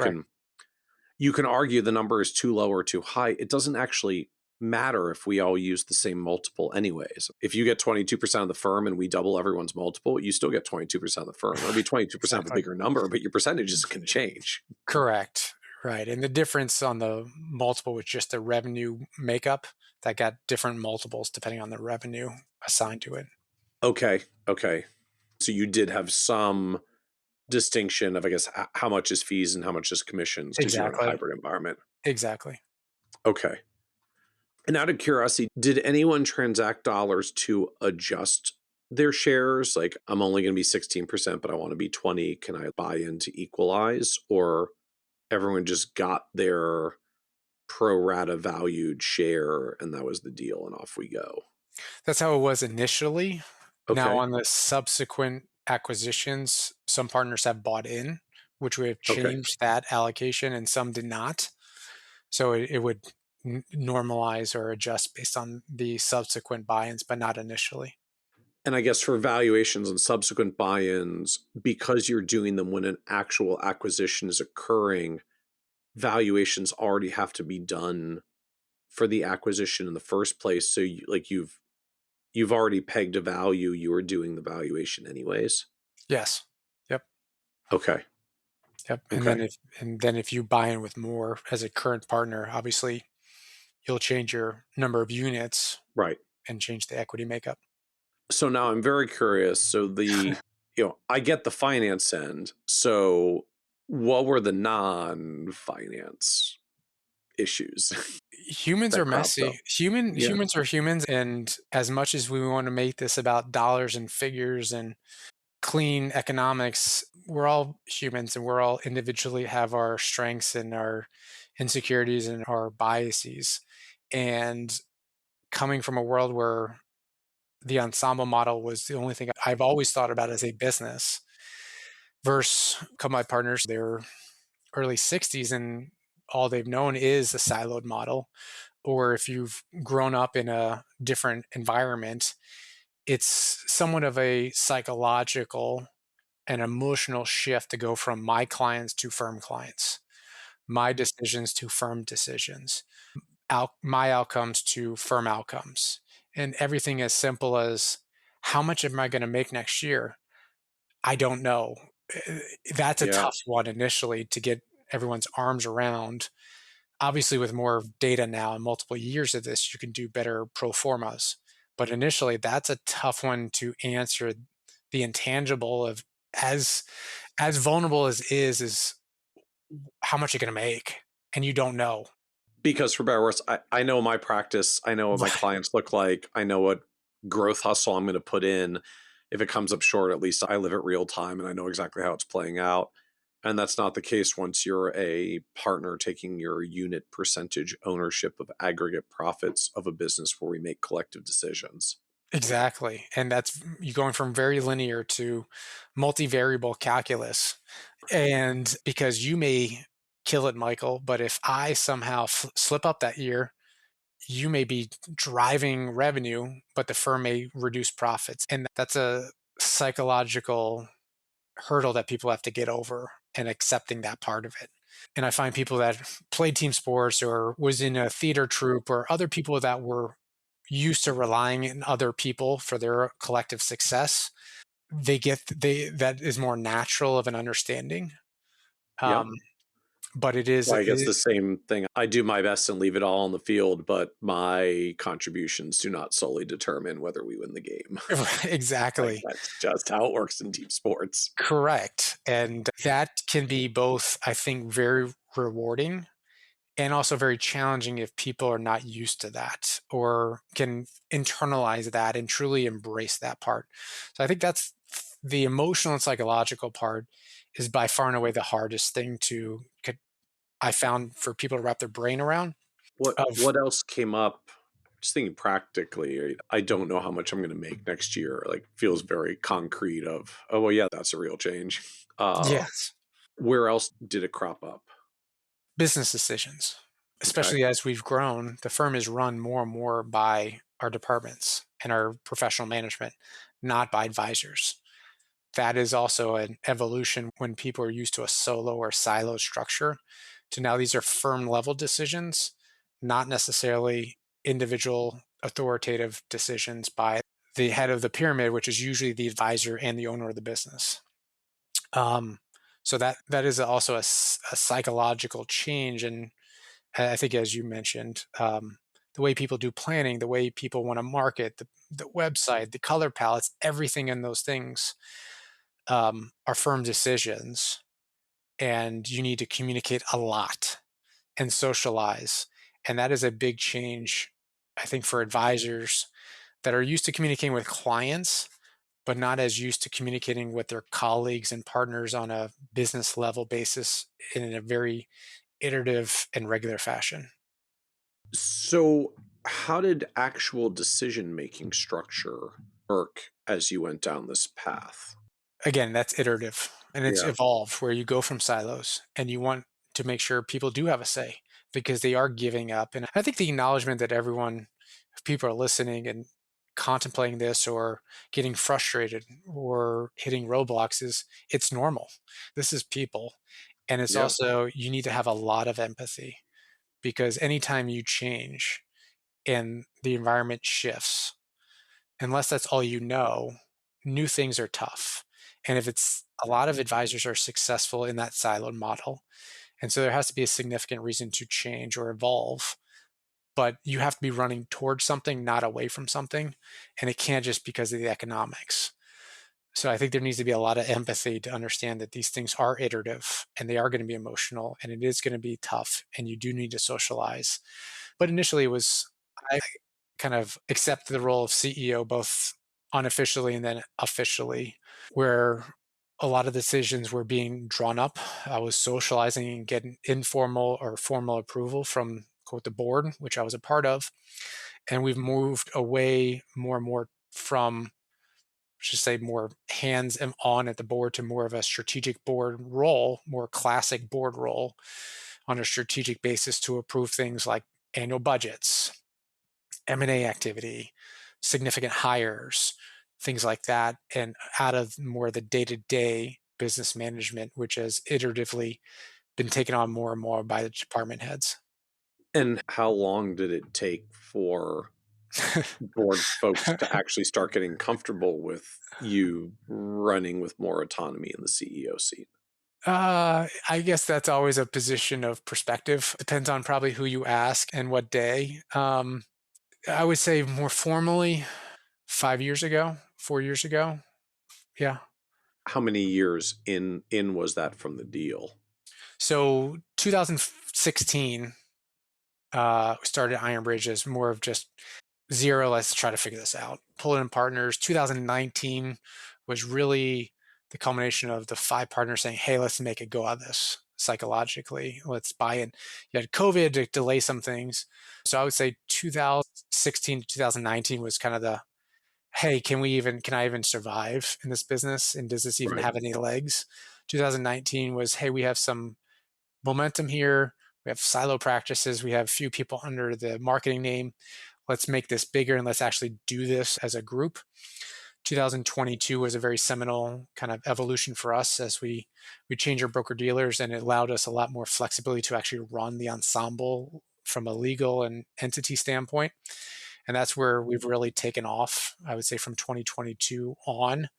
can argue the number is too low or too high. It doesn't actually matter if we all use the same multiple anyways. If you get 22% of the firm and we double everyone's multiple, you still get 22% of the firm. It'll be 22% of a bigger number, but your percentages can change. Correct. Right. And the difference on the multiple was just the revenue makeup that got different multiples depending on the revenue assigned to it. Okay. Okay. So you did have some distinction of, I guess, how much is fees and how much is commissions because you were in a Exactly. hybrid environment. Exactly. Okay. And out of curiosity, did anyone transact dollars to adjust their shares? Like, I'm only going to be 16%, but I want to be 20. Can I buy in to equalize? Or everyone just got their pro rata valued share and that was the deal and off we go? That's how it was initially. Now, Okay. on the subsequent acquisitions, some partners have bought in, which would have Okay. changed that allocation, and some did not. So it would normalize or adjust based on the subsequent buy-ins, but not initially. And I guess for valuations and subsequent buy ins, because you're doing them when an actual acquisition is occurring, valuations already have to be done for the acquisition in the first place. So you've already pegged a value, you are doing the valuation anyways. Yes. Yep. Okay. Yep. Okay. And then if you buy in with more as a current partner, obviously you'll change your number of units Right. and change the equity makeup. So now I'm very curious. So I get the finance end. So what were the non-finance issues Humans that are cropped up? messy. Yeah. Humans are humans, and as much as we want to make this about dollars and figures and clean economics, we're all humans and we're all individually have our strengths and our insecurities and our biases. And coming from a world where the ensemble model was the only thing I've always thought about as a business versus come my partners, they're early 60s and all they've known is a siloed model. Or if you've grown up in a different environment, it's somewhat of a psychological and emotional shift to go from my clients to firm clients, my decisions to firm decisions, my outcomes to firm outcomes. And everything as simple as how much am I going to make next year? I don't know. Uh, That's a Yeah. tough one initially to get everyone's arms around. Obviously, with more data now and multiple years of this, you can do better pro formas. But initially, that's a tough one to answer. The intangible of as as vulnerable as is how much you're going to make, and you don't know. Because for better or worse, I know my practice. I know what my clients look like. I know what growth hustle I'm going to put in. If it comes up short, at least I live it real time and I know exactly how it's playing out. And that's not the case once you're a partner taking your unit percentage ownership of aggregate profits of a business where we make collective decisions. Exactly. And that's you going from very linear to multivariable calculus. And because you may kill it, Michael, but if I somehow slip up that year, you may be driving revenue, but the firm may reduce profits. And that's a psychological hurdle that people have to get over and accepting that part of it. And I find people that played team sports or was in a theater troupe or other people that were used to relying on other people for their collective success, they that is more natural of an understanding. Yeah. Um, but it is, Well, I guess the same thing. I do my best and leave it all on the field, but my contributions do not solely determine whether we win the game. Like exactly that's just how it works in team sports. correct. And that can be both, I think, very rewarding and also very challenging if people are not used to that or can internalize that and truly embrace that part. So I think that's the emotional and psychological part is by far and away the hardest thing to I found for people to wrap their brain around of What else came up? Just thinking practically, I don't know how much I'm going to make next year. Like feels very concrete. Of oh well, yeah, that's a real change. yes, Where else did it crop up? business decisions. Okay, Especially as we've grown, the firm is run more and more by our departments and our professional management, not by advisors. That is also an evolution when people are used to a solo or silo structure to now these are firm level decisions, not necessarily individual authoritative decisions by the head of the pyramid, which is usually the advisor and the owner of the business. Um, So that is also a psychological change. And I think, as you mentioned, the way people do planning, the way people want to market, the website, the color palettes, everything in those things are firm decisions. And you need to communicate a lot and socialize. And that is a big change, I think, for advisors that are used to communicating with clients, but not as used to communicating with their colleagues and partners on a business level basis in a very iterative and regular fashion. So, how did actual decision making structure work as you went down this path? Again, that's iterative and it's Yeah. evolved where you go from silos and you want to make sure people do have a say because they are giving up. And I think the acknowledgement that everyone, if people are listening and contemplating this or getting frustrated or hitting roadblocks, is it's normal. This is people. And it's Yeah. also, you need to have a lot of empathy because anytime you change and the environment shifts, unless that's all you know, new things are tough. And if it's a lot of advisors are successful in that siloed model. And so there has to be a significant reason to change or evolve, but you have to be running towards something, not away from something. And it can't just because of the economics. So I think there needs to be a lot of empathy to understand that these things are iterative and they are going to be emotional and it is going to be tough and you do need to socialize. But initially it was I kind of accepted the role of CEO both unofficially and then officially, where a lot of decisions were being drawn up. I was socializing and getting informal or formal approval from quote the board, which I was a part of. And we've moved away more and more from should say more hands on at the board to more of a strategic board role, more classic board role on a strategic basis to approve things like annual budgets, M&A activity, significant hires, things like that, and out of more of the day-to-day business management, which has iteratively been taken on more and more by the department heads. And how long did it take for board folks to actually start getting comfortable with you running with more autonomy in the CEO seat? I guess that's always a position of perspective. Depends on probably who you ask and what day. I would say more formally 5 years ago, 4 years ago. Yeah. How many years in was that from the deal? So 2016, we started Iron Bridge as more of just zero. Let's try to figure this out. Pull in partners. 2019 was really the culmination of the five partners saying, "Hey, let's make a go of this psychologically. Let's buy in." You had COVID to delay some things, so I would say 2016 to 2019 was kind of the, "Hey, can I even survive in this business? And does this even Right. have any legs?" 2019 was, "Hey, we have some momentum here. We have silo practices. We have few people under the marketing name. Let's make this bigger and let's actually do this as a group." 2022 was a very seminal kind of evolution for us as we changed our broker dealers and it allowed us a lot more flexibility to actually run the ensemble from a legal and entity standpoint. And that's where we've really taken off, I would say, from 2022 on,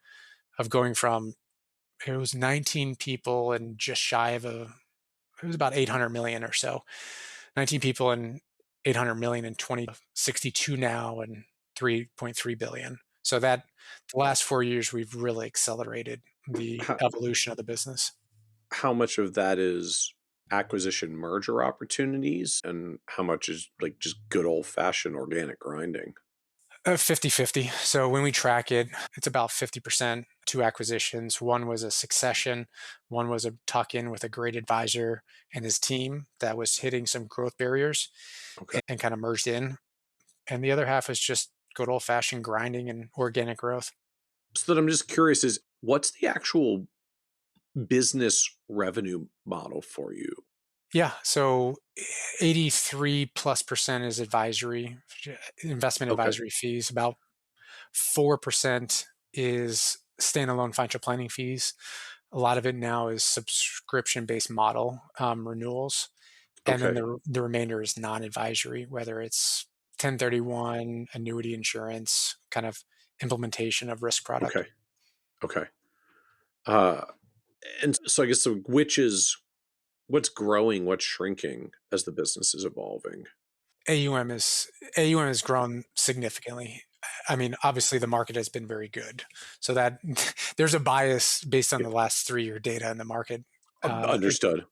of going from it was 19 people and just shy of it was about 800 million or so. 19 people and 800 million in 2062 now and 3.3 billion. So that the last 4 years, we've really accelerated the How, evolution of the business. how much of that is acquisition merger opportunities and how much is like just good old fashioned organic grinding? 50-50. So when we track it, it's about 50% two acquisitions. One was a succession, one was a tuck in with a great advisor and his team that was hitting some growth barriers Okay. and kind of merged in. And the other half is just good old fashioned grinding and organic growth. So that I'm just curious is what's the actual business revenue model for you? Yeah. So 83 plus percent is advisory, investment Okay. advisory fees. About 4% is standalone financial planning fees. A lot of it now is subscription based model renewals. And then Okay. the remainder is non advisory, whether it's 1031, annuity insurance, kind of implementation of risk product. Okay. Okay. Uh, And so I guess what's growing, what's shrinking as the business is evolving? AUM has grown significantly. I mean, obviously the market has been very good. So that there's a bias based on Yeah, the last 3-year data in the market. It understood.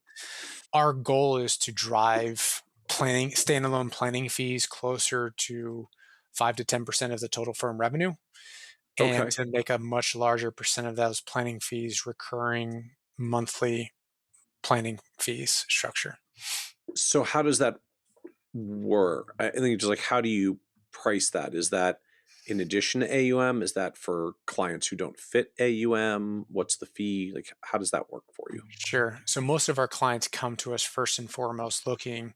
Our goal is to drive standalone planning fees closer to 5 to 10% of the total firm revenue, and Okay. to make a much larger percent of those planning fees recurring monthly planning fees structure. So how does that work? I think just like how do you price that? Is that in addition to AUM? Is that for clients who don't fit AUM? What's the fee? Like how does that work for you? Sure. So most of our clients come to us first and foremost looking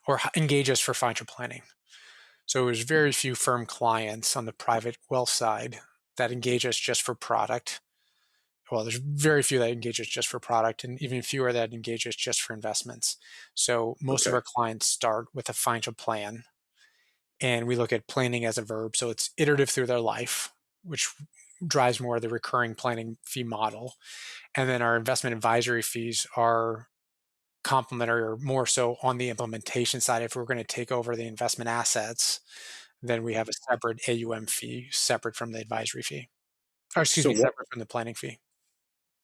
or engage us for financial planning. So there's very few firm clients on the private wealth side that engage us just for product. Well, there's very few that engage us just for product, and even fewer that engage us just for investments. So most of Okay. our clients start with a financial plan, and we look at planning as a verb. So it's iterative through their life, which drives more of the recurring planning fee model. And then our investment advisory fees are complementary or more so on the implementation side. If we're going to take over the investment assets, then we have a separate AUM fee separate from the advisory fee, or excuse So me, what separate from the planning fee.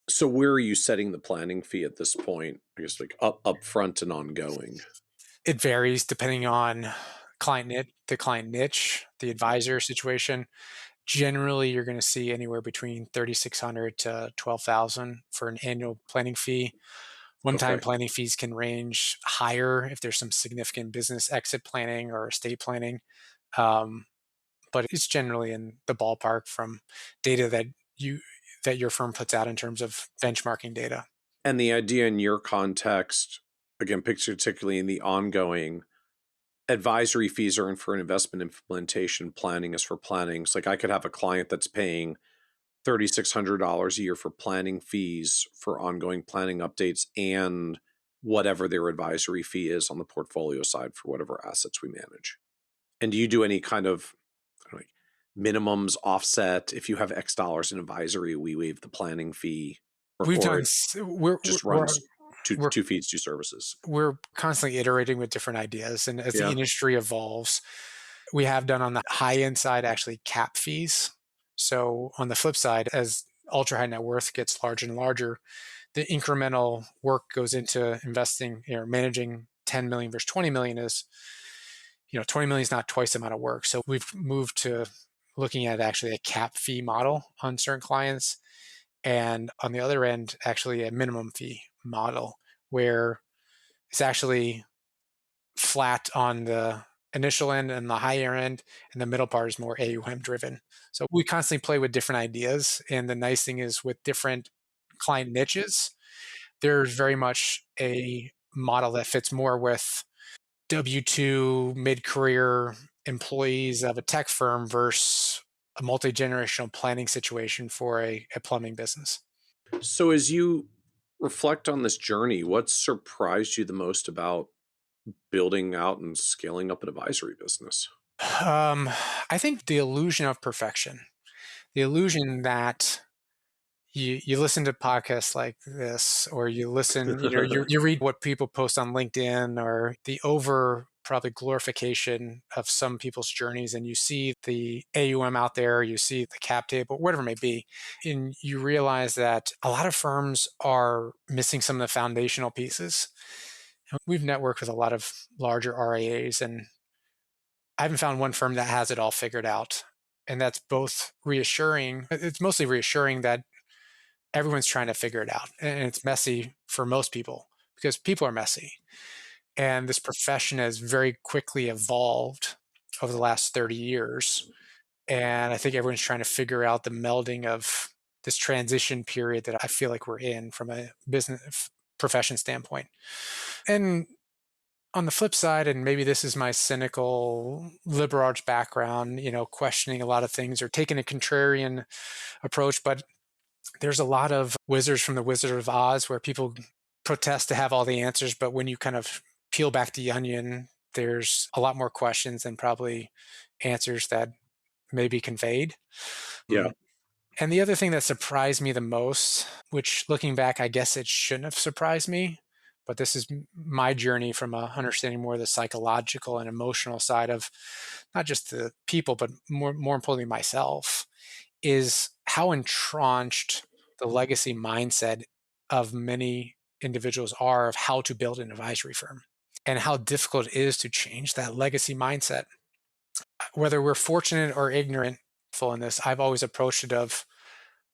so where are you setting the planning fee at this point? I guess like up front and ongoing. It varies depending on the client niche, the advisor situation. Generally, you're going to see anywhere between 3,600 to 12,000 for an annual planning fee. One-time Okay. planning fees can range higher if there's some significant business exit planning or estate planning. Um, but it's generally in the ballpark from data that your firm puts out in terms of benchmarking data. And the idea in your context, again, particularly in the ongoing advisory fees are in for an investment implementation, planning is for planning. So like I could have a client that's paying $3,600 a year for planning fees for ongoing planning updates and whatever their advisory fee is on the portfolio side for whatever assets we manage. And do you do any kind of like minimums offset? If you have X dollars in advisory, we waive the planning fee, We've or done it s- just runs we're two fees, two services. we're constantly iterating with different ideas, and as the Yeah. industry evolves, we have done on the high end side actually cap fees. So on the flip side, as ultra high net worth gets larger and larger, the incremental work goes into investing, managing 10 million versus 20 million is, 20 million is not twice the amount of work. So we've moved to looking at actually a cap fee model on certain clients. And on the other end, actually a minimum fee model where it's actually flat on the initial end and the higher end, and the middle part is more AUM driven. So we constantly play with different ideas. And the nice thing is with different client niches, there's very much a model that fits more with W-2 mid-career employees of a tech firm versus a multi-generational planning situation for a plumbing business. So as you reflect on this journey, what surprised you the most about building out and scaling up an advisory business? Um, I think the illusion of perfection, the illusion that you listen to podcasts like this, or you listen, you read what people post on LinkedIn, or the over probably glorification of some people's journeys, and you see the AUM out there, you see the cap table, whatever it may be, and you realize that a lot of firms are missing some of the foundational pieces. And we've networked with a lot of larger RIAs, and I haven't found one firm that has it all figured out. And that's both reassuring. It's mostly reassuring that everyone's trying to figure it out. And it's messy for most people because people are messy. And this profession has very quickly evolved over the last 30 years. And I think everyone's trying to figure out the melding of this transition period that I feel like we're in from a business profession standpoint. And on the flip side, and maybe this is my cynical liberal arts background, questioning a lot of things or taking a contrarian approach, but there's a lot of wizards from the Wizard of Oz where people protest to have all the answers, but when you kind of peel back the onion, there's a lot more questions and probably answers that may be conveyed. Yeah. And the other thing that surprised me the most, which looking back, I guess it shouldn't have surprised me, but this is my journey from understanding more the psychological and emotional side of not just the people, but more importantly, myself, is how entrenched the legacy mindset of many individuals are of how to build an advisory firm and how difficult it is to change that legacy mindset. Whether we're fortunate or ignorant in this, I've always approached it of,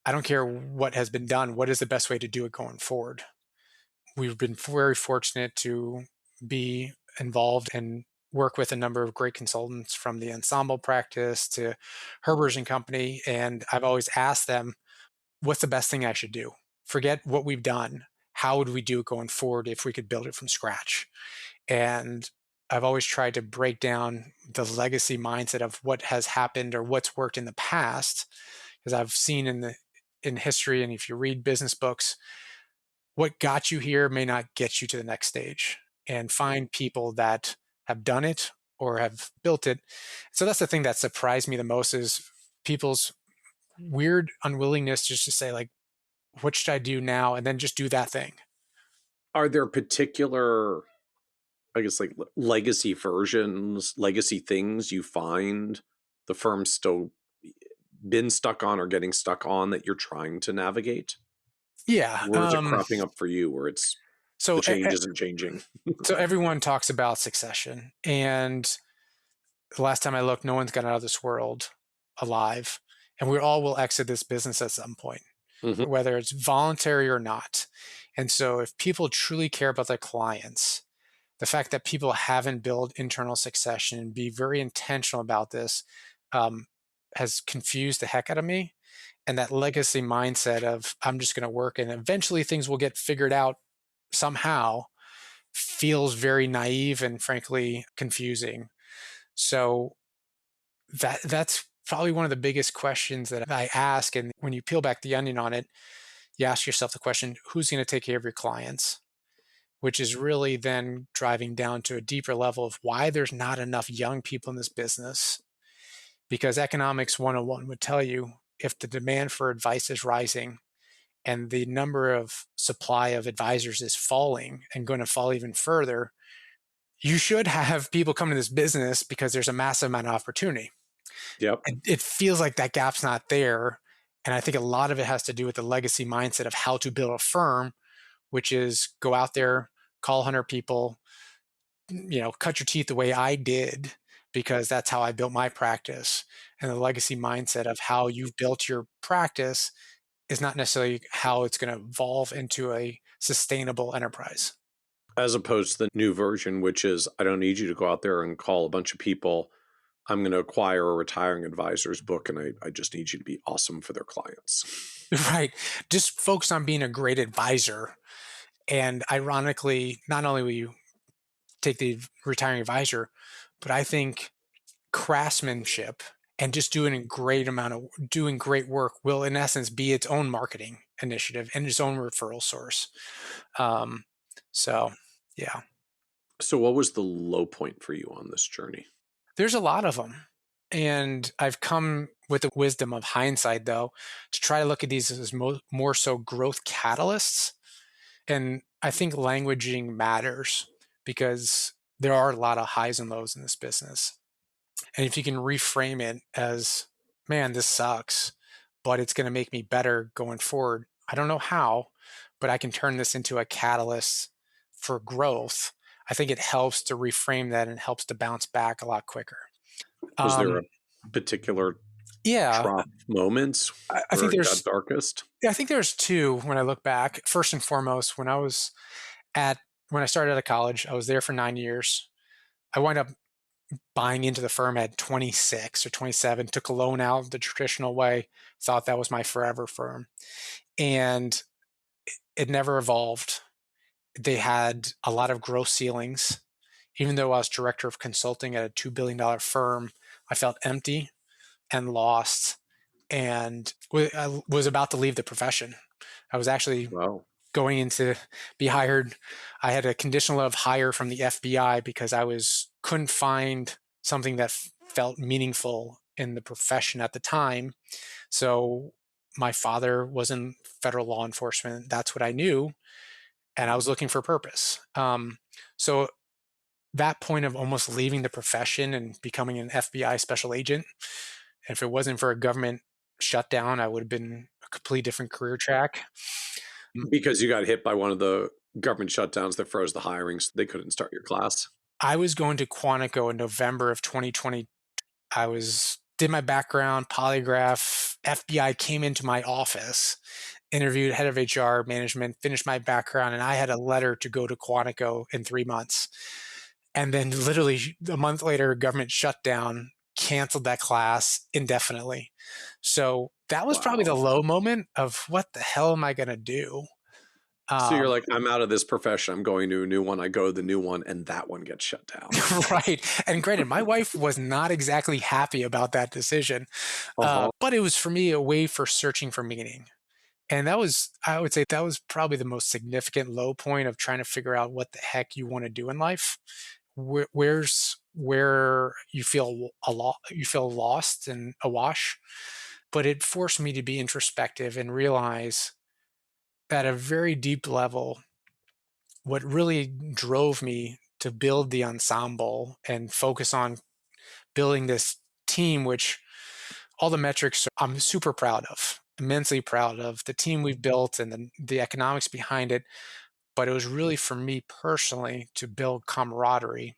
I don't care what has been done, what is the best way to do it going forward? We've been very fortunate to be involved and work with a number of great consultants from the Ensemble practice to Herbers and Company. And I've always asked them, what's the best thing I should do? Forget what we've done. How would we do it going forward if we could build it from scratch? And I've always tried to break down the legacy mindset of what has happened or what's worked in the past, because I've seen in history, and if you read business books, what got you here may not get you to the next stage. And find people that have done it or have built it. So that's the thing that surprised me the most, is people's weird unwillingness just to say, like, what should I do now? And then just do that thing. Are there particular, I guess, like legacy versions, legacy things you find the firm's still been stuck on or getting stuck on that you're trying to navigate? Yeah. Or is it cropping up for you where it's So the change isn't changing? So everyone talks about succession. And the last time I looked, no one's got out of this world alive. And we all will exit this business at some point, Mhm. whether it's voluntary or not. And so if people truly care about their clients, the fact that people haven't built internal succession and be very intentional about this has confused the heck out of me. And that legacy mindset of, I'm just going to work and eventually things will get figured out somehow, feels very naive and frankly confusing. So that's probably one of the biggest questions that I ask. And when you peel back the onion on it, you ask yourself the question, who's going to take care of your clients? Which is really then driving down to a deeper level of why there's not enough young people in this business. Because economics 101 would tell you, if the demand for advice is rising and the number of supply of advisors is falling and going to fall even further, you should have people come to this business because there's a massive amount of opportunity. Yep. It feels like that gap's not there. And I think a lot of it has to do with the legacy mindset of how to build a firm, which is go out there, call 100 people, cut your teeth the way I did, because that's how I built my practice. And the legacy mindset of how you've built your practice is not necessarily how it's going to evolve into a sustainable enterprise. As opposed to the new version, which is, I don't need you to go out there and call a bunch of people. I'm going to acquire a retiring advisor's book, and I just need you to be awesome for their clients. Right. Just focus on being a great advisor. And ironically, not only will you take the retiring advisor, but I think craftsmanship and just doing great work will in essence be its own marketing initiative and its own referral source. So yeah. So what was the low point for you on this journey? There's a lot of them. And I've come with the wisdom of hindsight, though, to try to look at these as more so growth catalysts. And I think languaging matters because there are a lot of highs and lows in this business. And if you can reframe it as, man, this sucks, but it's going to make me better going forward. I don't know how, but I can turn this into a catalyst for growth. I think it helps to reframe that and helps to bounce back a lot quicker. Was there a particular trough moments I where think it got darkest? Yeah, I think there's two when I look back. First and foremost, when I started out of college, I was there for 9 years. I wound up buying into the firm at 26 or 27, took a loan out the traditional way, thought that was my forever firm. And it never evolved. They had a lot of growth ceilings. Even though I was director of consulting at a $2 billion firm, I felt empty and lost and I was about to leave the profession. I was actually going in to be hired. I had a conditional of hire from the FBI because I couldn't find something that felt meaningful in the profession at the time. So My father was in federal law enforcement. That's what I knew. And I was looking for purpose. So that point of almost leaving the profession and becoming an FBI special agent, if it wasn't for a government shutdown, I would have been a completely different career track. Because you got hit by one of the government shutdowns that froze the hiring, so they couldn't start your class. I was going to Quantico in November of 2020. Did my background, polygraph, FBI came into my office, interviewed head of HR management, finished my background, and I had a letter to go to Quantico in 3 months. And then literally a month later, government shutdown, canceled that class indefinitely. So that was probably the Wow. low moment of what the hell am I going to do? So you're Um, like, I'm out of this profession. I'm going to a new one. I go to the new one, and that one gets shut down. right. And granted, my wife was not exactly happy about that decision, Uh-huh. but it was for me a way for searching for meaning. And that was, I would say, that was probably the most significant low point of trying to figure out what the heck you want to do in life. Where's where you feel you feel lost and awash. But it forced me to be introspective and realize at a very deep level what really drove me to build the ensemble and focus on building this team, which all the metrics I'm super proud of, immensely proud of the team we've built and the economics behind it. But it was really for me personally to build camaraderie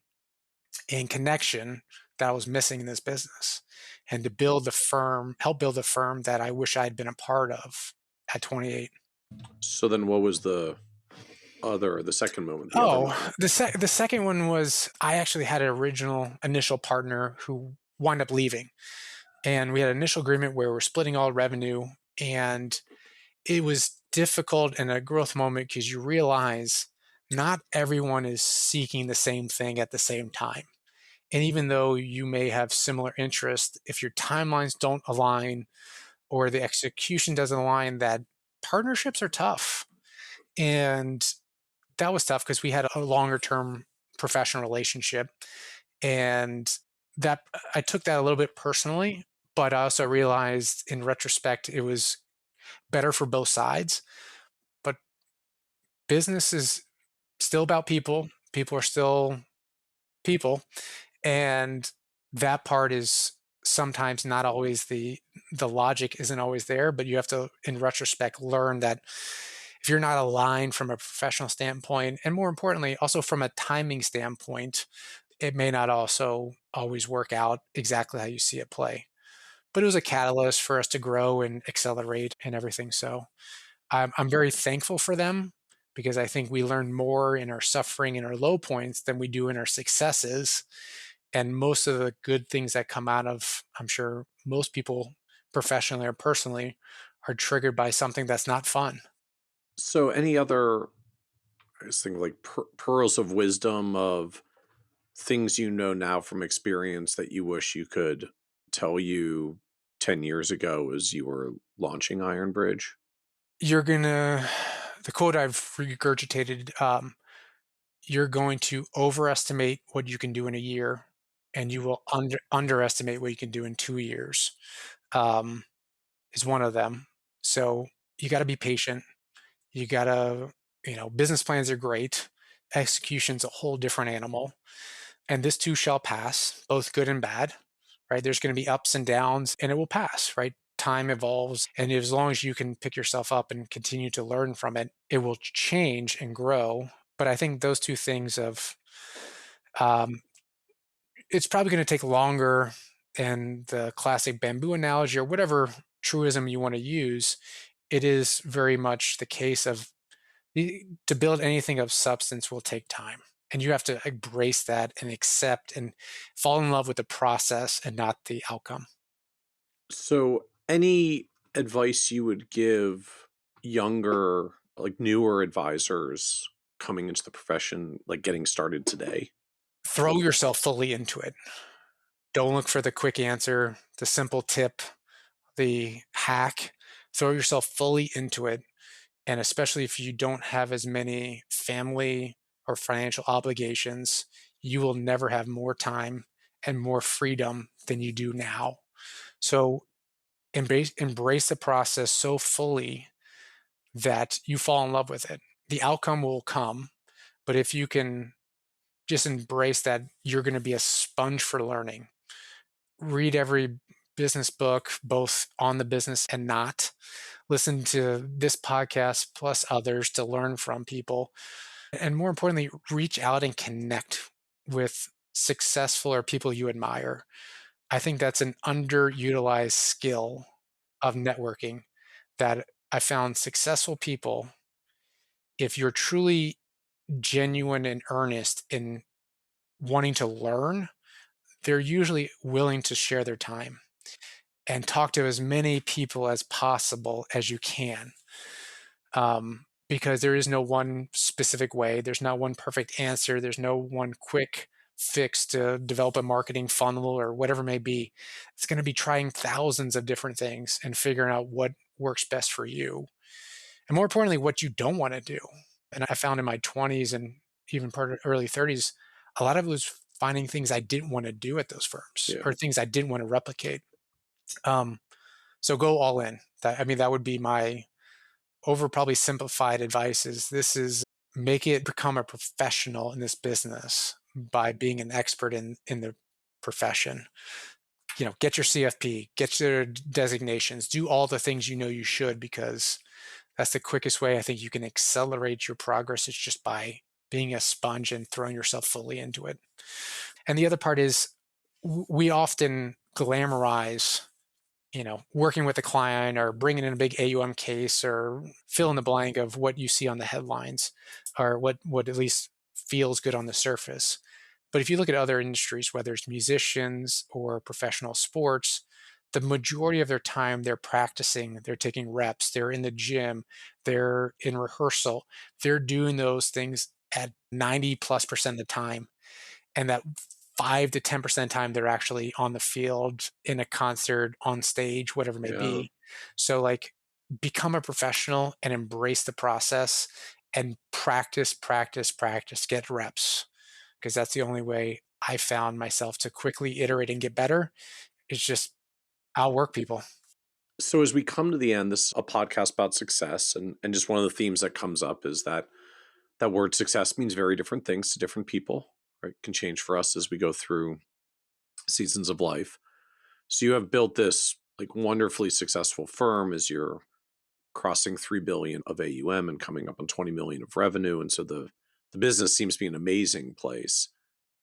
and connection that I was missing in this business and to build the firm, help build a firm that I wish I'd been a part of at 28. So then what was the second moment, the other Oh, moment? the second one was I actually had an initial partner who wound up leaving. And we had an initial agreement where we're splitting all revenue. And it was difficult in a growth moment because you realize not everyone is seeking the same thing at the same time. And even though you may have similar interests, if your timelines don't align or the execution doesn't align, that partnerships are tough. And that was tough because we had a longer term professional relationship. And that I took that a little bit personally, but I also realized in retrospect it was better for both sides. But business is still about people. People are still people. And that part is sometimes not always the logic isn't always there, but you have to in retrospect learn that if you're not aligned from a professional standpoint and more importantly also from a timing standpoint, it may not also always work out exactly how you see it play. But it was a catalyst for us to grow and accelerate and everything. So I'm very thankful for them because I think we learn more in our suffering and our low points than we do in our successes. And most of the good things that come out of, I'm sure most people professionally or personally are triggered by something that's not fun. So any other, I was thinking like pearls of wisdom of things you know now from experience that you wish you could tell you 10 years ago as you were launching Iron Bridge? The quote I've regurgitated, you're going to overestimate what you can do in a year and you will underestimate what you can do in 2 years, um, is one of them. So you got to be patient. You got to, business plans are great. Execution's a whole different animal. And this too shall pass, both good and bad, right? There's going to be ups and downs and it will pass, right? Time evolves. And as long as you can pick yourself up and continue to learn from it, it will change and grow. But I think those two things of, um, it's probably going to take longer than the classic bamboo analogy or whatever truism you want to use. It is very much the case of to build anything of substance will take time. And you have to embrace that and accept and fall in love with the process and not the outcome. So any advice you would give younger, like newer advisors coming into the profession, like getting started today? Throw yourself fully into it. Don't look for the quick answer, the simple tip, the hack. Throw yourself fully into it. And especially if you don't have as many family or financial obligations, you will never have more time and more freedom than you do now. So embrace the process so fully that you fall in love with it. The outcome will come, but if you can just embrace that you're going to be a sponge for learning, read every business book, both on the business and not, listen to this podcast plus others to learn from people, and more importantly, reach out and connect with successful or people you admire. I think that's an underutilized skill of networking that I found successful people, if you're truly genuine and earnest in wanting to learn, they're usually willing to share their time and talk to as many people as possible as you can. Because there is no one specific way. There's not one perfect answer. There's no one quick fix to develop a marketing funnel or whatever it may be. It's going to be trying thousands of different things and figuring out what works best for you. And more importantly, what you don't want to do. And I found in my 20s and even part of early 30s, a lot of it was finding things I didn't want to do at those firms or things I didn't want to replicate. So go all in. That would be my probably simplified advice is make it become a professional in this business by being an expert in the profession. Get your CFP, get your designations, do all the things you should, because that's the quickest way I think you can accelerate your progress. It's just by being a sponge and throwing yourself fully into it. And the other part is we often glamorize working with a client or bringing in a big AUM case or fill in the blank of what you see on the headlines or what at least feels good on the surface. But if you look at other industries, whether it's musicians or professional sports, the majority of their time they're practicing, they're taking reps, they're in the gym, they're in rehearsal, they're doing those things at 90+% of the time. And that 5 to 10% of the time they're actually on the field, in a concert, on stage, whatever it may be. So become a professional and embrace the process and practice, get reps, because that's the only way I found myself to quickly iterate and get better. It's just outwork people. So as we come to the end, this is a podcast about success, and just one of the themes that comes up is that word success means very different things to different people. Right? It can change for us as we go through seasons of life. So you have built this wonderfully successful firm as you're crossing $3 billion of AUM and coming up on $20 million of revenue. And so the business seems to be an amazing place.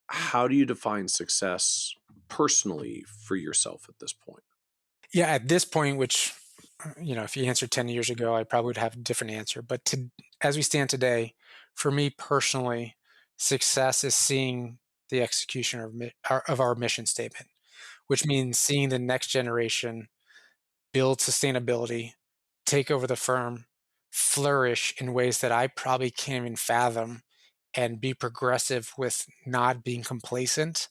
How do you define success personally for yourself at this point? Yeah, at this point, which, if you answered 10 years ago, I probably would have a different answer. But as we stand today, for me personally, success is seeing the execution of our mission statement, which means seeing the next generation build sustainability, take over the firm, flourish in ways that I probably can't even fathom, and be progressive with not being complacent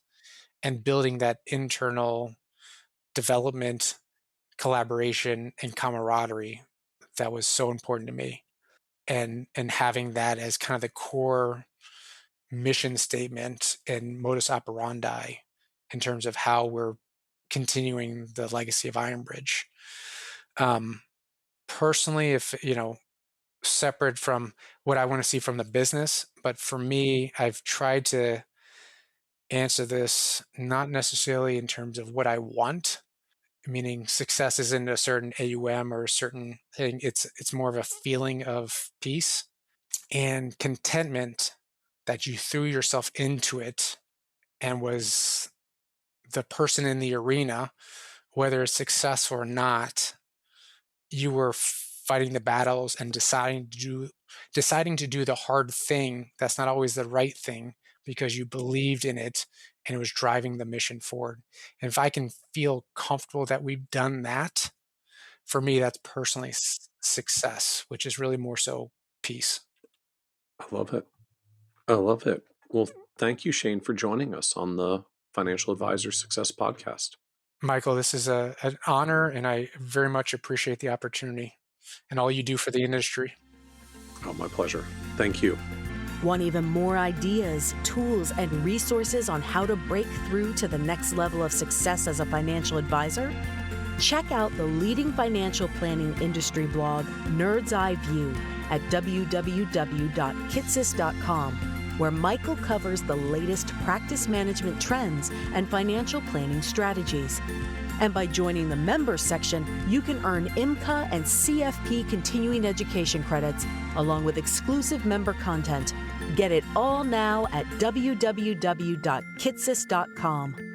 and building that internal development, collaboration, and camaraderie that was so important to me. And having that as kind of the core mission statement and modus operandi in terms of how we're continuing the legacy of Ironbridge. Personally, if, separate from what I want to see from the business, but for me, I've tried to answer this not necessarily in terms of what I want, meaning success isn't a certain AUM or a certain thing. It's more of a feeling of peace and contentment that you threw yourself into it and was the person in the arena, whether it's successful or not. You were fighting the battles and deciding to do the hard thing that's not always the right thing, because you believed in it and it was driving the mission forward. And if I can feel comfortable that we've done that, for me, that's personally success, which is really more so peace. I love it. Well, thank you, Shane, for joining us on the Financial Advisor Success Podcast. Michael, this is an honor, and I very much appreciate the opportunity and all you do for the industry. Oh, my pleasure. Thank you. Want even more ideas, tools, and resources on how to break through to the next level of success as a financial advisor? Check out the leading financial planning industry blog, Nerd's Eye View, at www.kitsis.com, where Michael covers the latest practice management trends and financial planning strategies. And by joining the members section, you can earn IMCA and CFP continuing education credits, along with exclusive member content. Get it all now at www.kitsis.com.